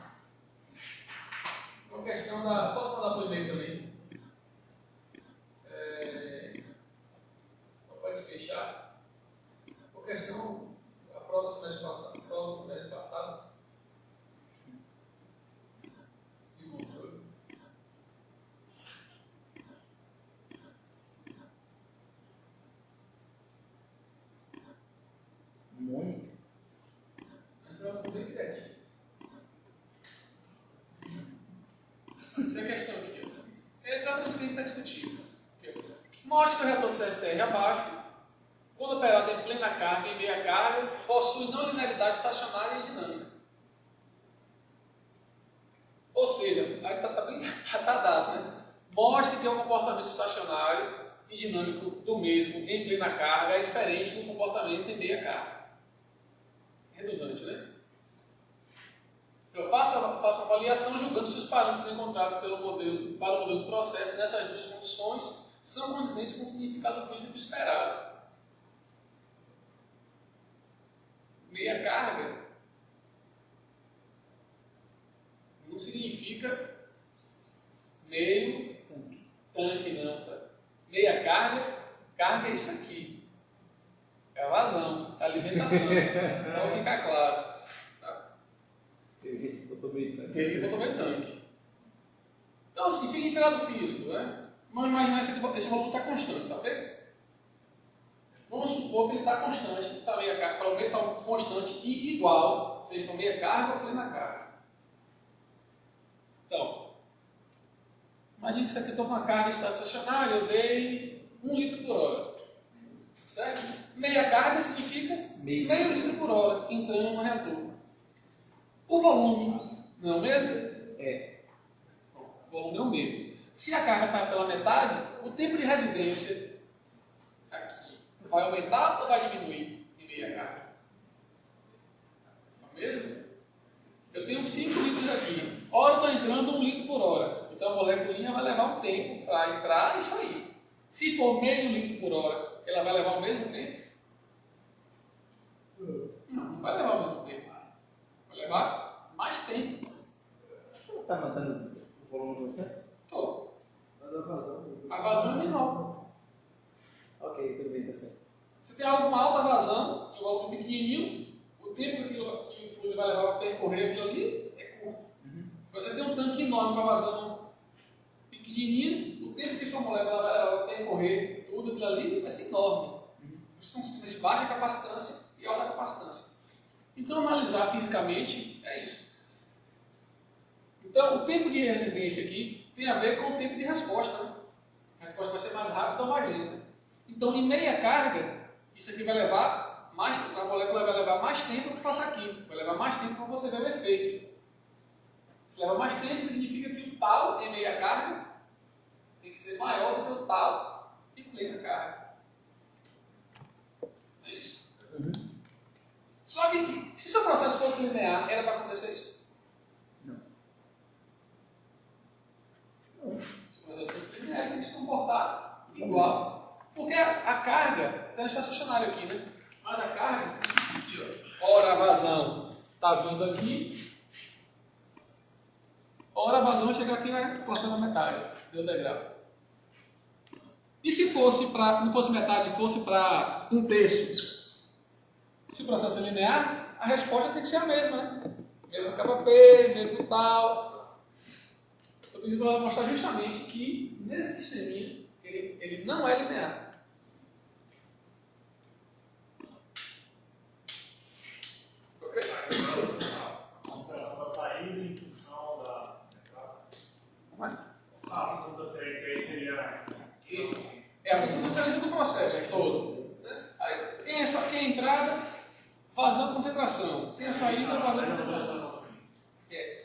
Uma questão da. Posso mandar por e-mail também? Pode fechar. Uma questão. A Essa é a questão aqui. É exatamente o que a gente está discutindo. Mostre que o reator CSTR abaixo, quando operado em plena carga e em meia carga, possui não linearidade estacionária e dinâmica. Ou seja, aí está dado, né? Mostre que o comportamento estacionário e dinâmico do mesmo em plena carga é diferente do comportamento em meia carga. Redundante, né? Então, faça uma avaliação julgando se os parâmetros encontrados para o modelo do processo nessas duas condições são condizentes com o significado físico esperado. Meia carga não significa meio tanque, não. Tá? Meia carga é isso aqui. É a vazão, é a alimentação. Para ficar claro. Teve gente que botou meio tanque. Teve que botar meio tanque. Então, assim, significado físico, né? Vamos imaginar que esse volume está constante, tá ok? Vamos supor que ele está constante, para meia carga, para o meio está constante e igual, seja para meia carga ou plena carga. Então, imagine que isso aqui estou com uma carga estacionária, eu dei 1 litro por hora. Certo? Meia carga significa meio litro por hora entrando no reator. O volume não é o mesmo? É. Bom, o volume é o mesmo. Se a carga está pela metade, o tempo de residência aqui vai aumentar ou vai diminuir em meia carga? É o mesmo? Eu tenho 5 litros aqui. Ora eu estou entrando 1 litro por hora. Então a moleculinha vai levar um tempo para entrar e sair. Se for meio litro por hora, ela vai levar o mesmo tempo? Não vai levar o mesmo tempo. Vai levar mais tempo. Você não está matando o volume de você? Tô. Mas a vazão. A vazão é menor. Ok, tudo bem, tá certo. Você tem alguma alta vazão e um volume pequenininho, o tempo que o fluido vai levar para percorrer aquilo ali é curto. Você tem um tanque enorme com a vazão pequenininho, o tempo que sua molécula vai levar para percorrer tudo aquilo ali vai ser enorme. São sistemas de baixa capacitância e alta capacitância. Então, analisar fisicamente é isso. Então, o tempo de residência aqui tem a ver com o tempo de resposta. Né? A resposta vai ser mais rápida ou mais lenta. Então, em meia carga, isso aqui vai levar mais, a molécula vai levar mais tempo para passar aqui. Vai levar mais tempo para você ver o efeito. Se leva mais tempo, significa que o tal em meia carga tem que ser maior do que o tal em plena carga. É isso. Só que, se seu processo fosse linear, era para acontecer isso? Não. Se o processo fosse linear, ele tem que se comportar igual. Porque a carga está estacionária aqui, né? Mas a carga, aqui, ó. Ora a vazão está vindo aqui, ora a vazão vai chegar aqui e vai cortando a metade, deu degrau. E se fosse não fosse metade, fosse para 1/3? Se o processo é linear, a resposta tem que ser a mesma, né? Mesmo KP, mesmo tal. Estou pedindo para mostrar justamente que nesse sisteminha ele não é linear. Consideração da saída em função da. A função da transferência aí seria. É a função de transferência do processo todo. Aí tem a entrada, vazão, concentração. Tem a saída, vazão, concentração.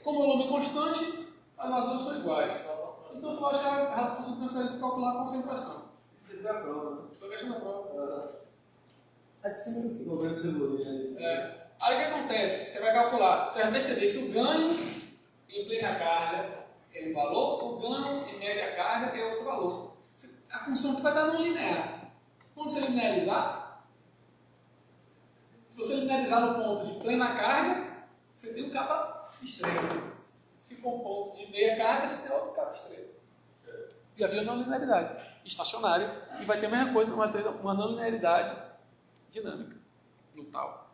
Como o volume é constante, as vazões são iguais. Então você vai achar a função de transferência para calcular a concentração. Isso foi a prova, né? Foi a questão da prova. A de cima do quê? Governo Cebolinha, né? Aí o que acontece? Você vai calcular, você vai perceber que o ganho em plena carga é um valor, o ganho em média carga é outro valor. A função que vai dar no linear. Quando você linearizar, se você linearizar no ponto de plena carga, você tem um capa estreito. Se for um ponto de meia carga, você tem outro capa estreito. Já viu a não linearidade estacionária e vai ter a mesma coisa, uma não linearidade dinâmica no tal.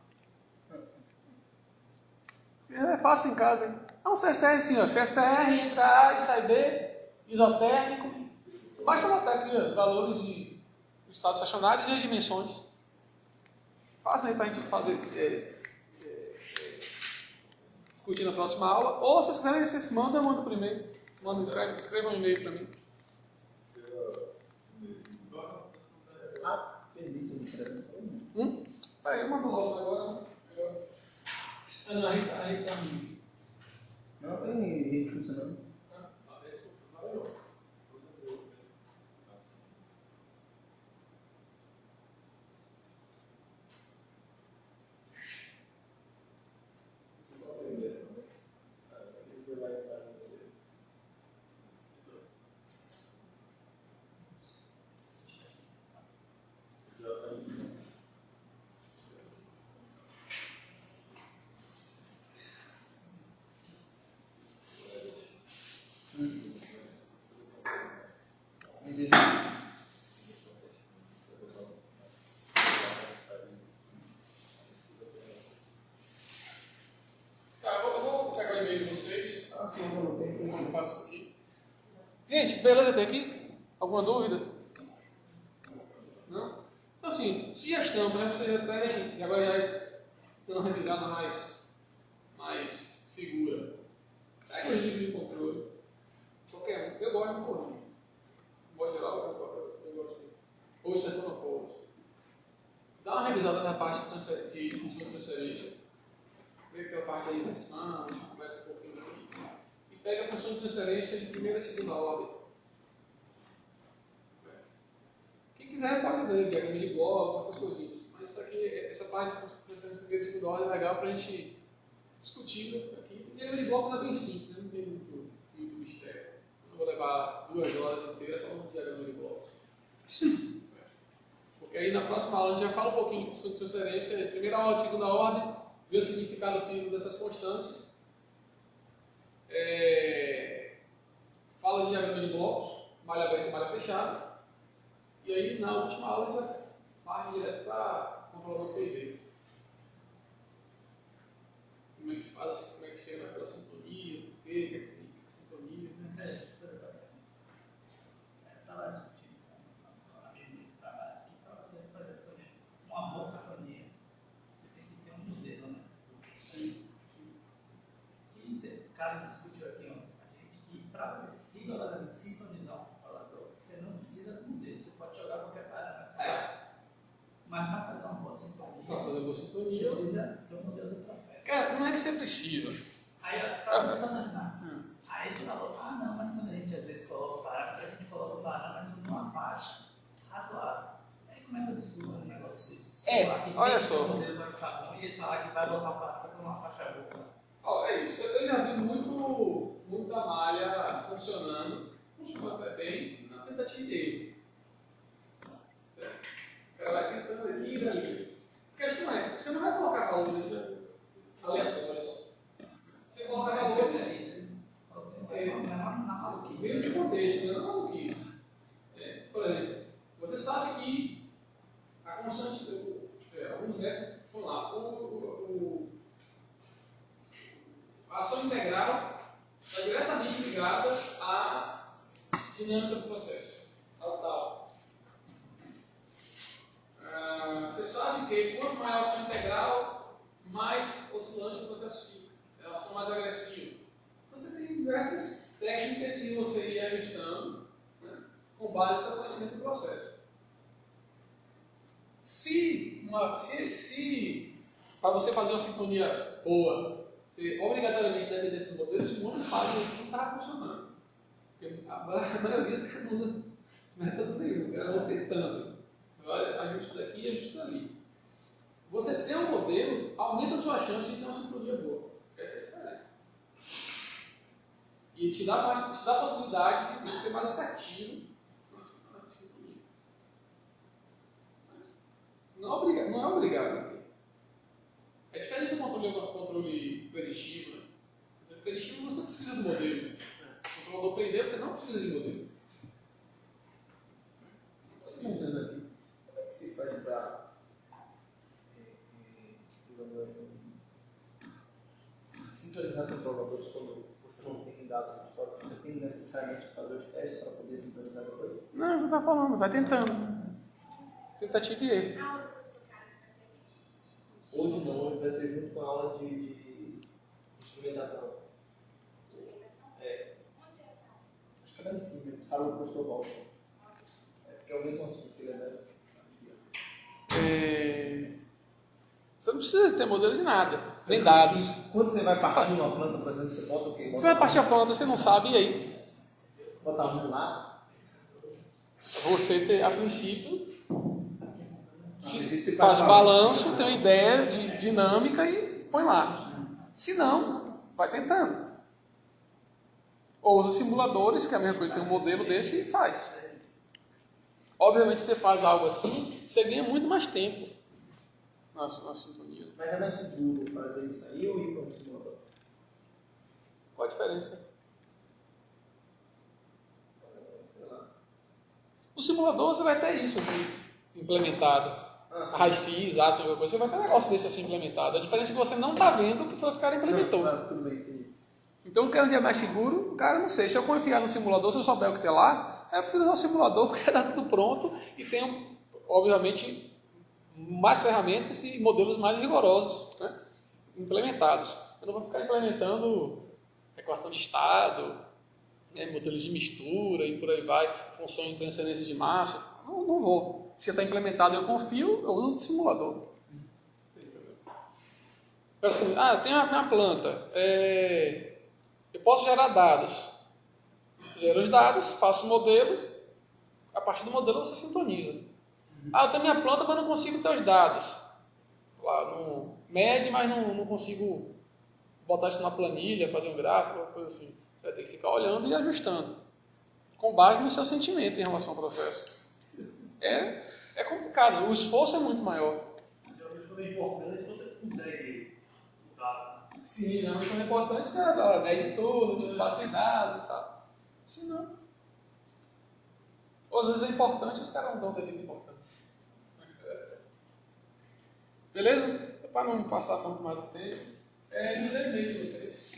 É fácil em casa, hein? É um CSTR assim, ó. CSTR, entra A e sai B, isotérmico. Basta botar aqui os valores de estados estacionários e as dimensões. Fácil aí para a gente fazer, discutir na próxima aula. Ou se vocês querem, vocês mandam, eu mando primeiro. Escreva um e-mail para mim. Feliz, eu não sei dessa aí. Eu mando logo agora. Melhor. Ah, não, a gente tá ruim. Não tem rede funcionando. Tá, eu vou pegar o e-mail de vocês. Eu faço aqui. Gente, beleza até aqui? Alguma dúvida? Não? Então, assim, sugestão, para vocês já terem, e agora já ter uma revisada mais segura. Pega o livro de controle. Qualquer um. Eu gosto de correr. No modo geral, eu gosto de. Hoje você está no pouso. Dá uma revisada na parte de função de transferência. Vê aquela parte da inversão, a gente conversa um pouquinho aqui. E pega a função de transferência de primeira e segunda ordem. Quem quiser pode ver, diagrama de bloco, essas coisinhas. Mas isso aqui, essa parte de função de transferência de primeira e segunda ordem é legal para a gente discutir aqui. O diagrama de bloco não é bem simples, né? Não tem muito mistério. Eu não vou levar 2 horas inteiras falando de diagrama de blocos. Porque aí na próxima aula a gente já fala um pouquinho de função de transferência, primeira ordem, segunda ordem, ver o significado físico dessas constantes. Fala de diagrama de blocos, malha aberta e malha fechada. E aí na última aula já parte direto para controlador PID. Como é que faz, como é que chega naquela sintonia, o que é que significa sintonia. Estava discutindo com a minha de trabalho aqui, para você fazer uma boa sintonia, você tem que ter um modelo, né? Sim. Que o cara discutiu aqui ontem com a gente que para você rigorosamente sintonizar um controlador, você não precisa de modelo, você pode jogar qualquer parâmetro. Mas para fazer uma boa sintonia, Para fazer boa você sintonia. precisa ter um modelo do processo. Cara, não é que você precisa. Aí aí ele falou, não, mas quando a gente às vezes coloca o parâmetro, a gente coloca o parâmetro numa faixa razoável. Aí como é que eu descubro um negócio desse? Olha só. O modelo vai ficar bom e ele falar que vai botar o parâmetro numa faixa boa. É isso. Eu já vi muita malha funcionando, funciona até bem na tentativa dele. Ela vai tentando aqui e dali. A questão é, você não vai colocar valores aleatórios. Você coloca valores dentro de contexto, não é maluquice. Por exemplo, você sabe que a constante, alguns métodos, vamos lá, a ação integral está diretamente ligada à dinâmica do processo, ao tal. Você sabe que quanto maior a ação integral, mais oscilante o processo fica. Elas são mais agressivas. Você tem diversas técnicas de você ir ajustando, né, com base no seu conhecimento do processo. Se para você fazer uma sintonia boa, você obrigatoriamente deve desse modelo, esse mundo faz não está funcionando. Porque a maioria dos caras não usa método nenhum, o cara não tentando. Olha, ajuste daqui e ajuste dali. Você ter um modelo aumenta a sua chance de ter uma sintonia boa. Essa é a diferença. E te dá a possibilidade de ser mais assertivo na sintonia. Não é obrigado. É diferente do controle preditivo. Né? No preditivo você precisa do modelo. No controlador prender você não precisa de modelo. Estamos vendo aqui como é que se faz para, digamos assim, sintonizar controladores quando você não tem dados no estoque. Você tem necessariamente que fazer os testes para poder sintonizar depois? Não está falando, vai tentando. Tentativa e erro. Hoje não, hoje vai ser junto com a aula de instrumentação. lá em cima, sabe o professor Walter. Que é o mesmo assunto que ele é. Você não precisa ter modelo de nada, nem dados. Quando você vai partir uma planta, por exemplo, você bota o quê? Você vai partir a planta, você não sabe, e aí? Botar um lá. Você, a princípio, Você faz o balanço, tem uma ideia de dinâmica e põe lá. Se não, vai tentando. Ou usa simuladores, que é a mesma coisa, tem um modelo desse e faz. Obviamente, se você faz algo assim, você ganha muito mais tempo na sintonia. Mas é mais seguro fazer isso aí ou ir para um simulador? Qual a diferença? Sei lá. No simulador, você vai ter isso aqui implementado. Raiz, aspas, qualquer coisa, você vai ter um negócio desse assim implementado. A diferença é que você não está vendo o que foi que o cara implementou. Tudo bem, entendi. Então, quer um dia mais seguro? Cara, não sei. Se eu confiar no simulador, se eu souber o que tem lá, eu prefiro usar o simulador, porque dá tudo pronto e tem, obviamente, mais ferramentas e modelos mais rigorosos, né, implementados. Eu não vou ficar implementando equação de estado, né, modelos de mistura e por aí vai, funções de transferência de massa. Não vou. Se está implementado eu confio, eu uso o simulador. Assim, tem uma planta. Eu posso gerar dados. Gero os dados, faço o modelo. A partir do modelo você sintoniza. Eu tenho minha planta, mas não consigo ter os dados. Lá, mede, mas não consigo botar isso na planilha, fazer um gráfico, uma coisa assim. Você vai ter que ficar olhando e ajustando. Com base no seu sentimento em relação ao processo. É complicado. O esforço é muito maior. Geralmente, quando é importante, você consegue usar. Sim, não, quando é importante, cara, mede tudo, passa os dados e tal. Se não. Ou às vezes é importante, os caras não dão devido importância. Beleza? Para não passar tanto mais o tempo, me dê e-mail de vocês.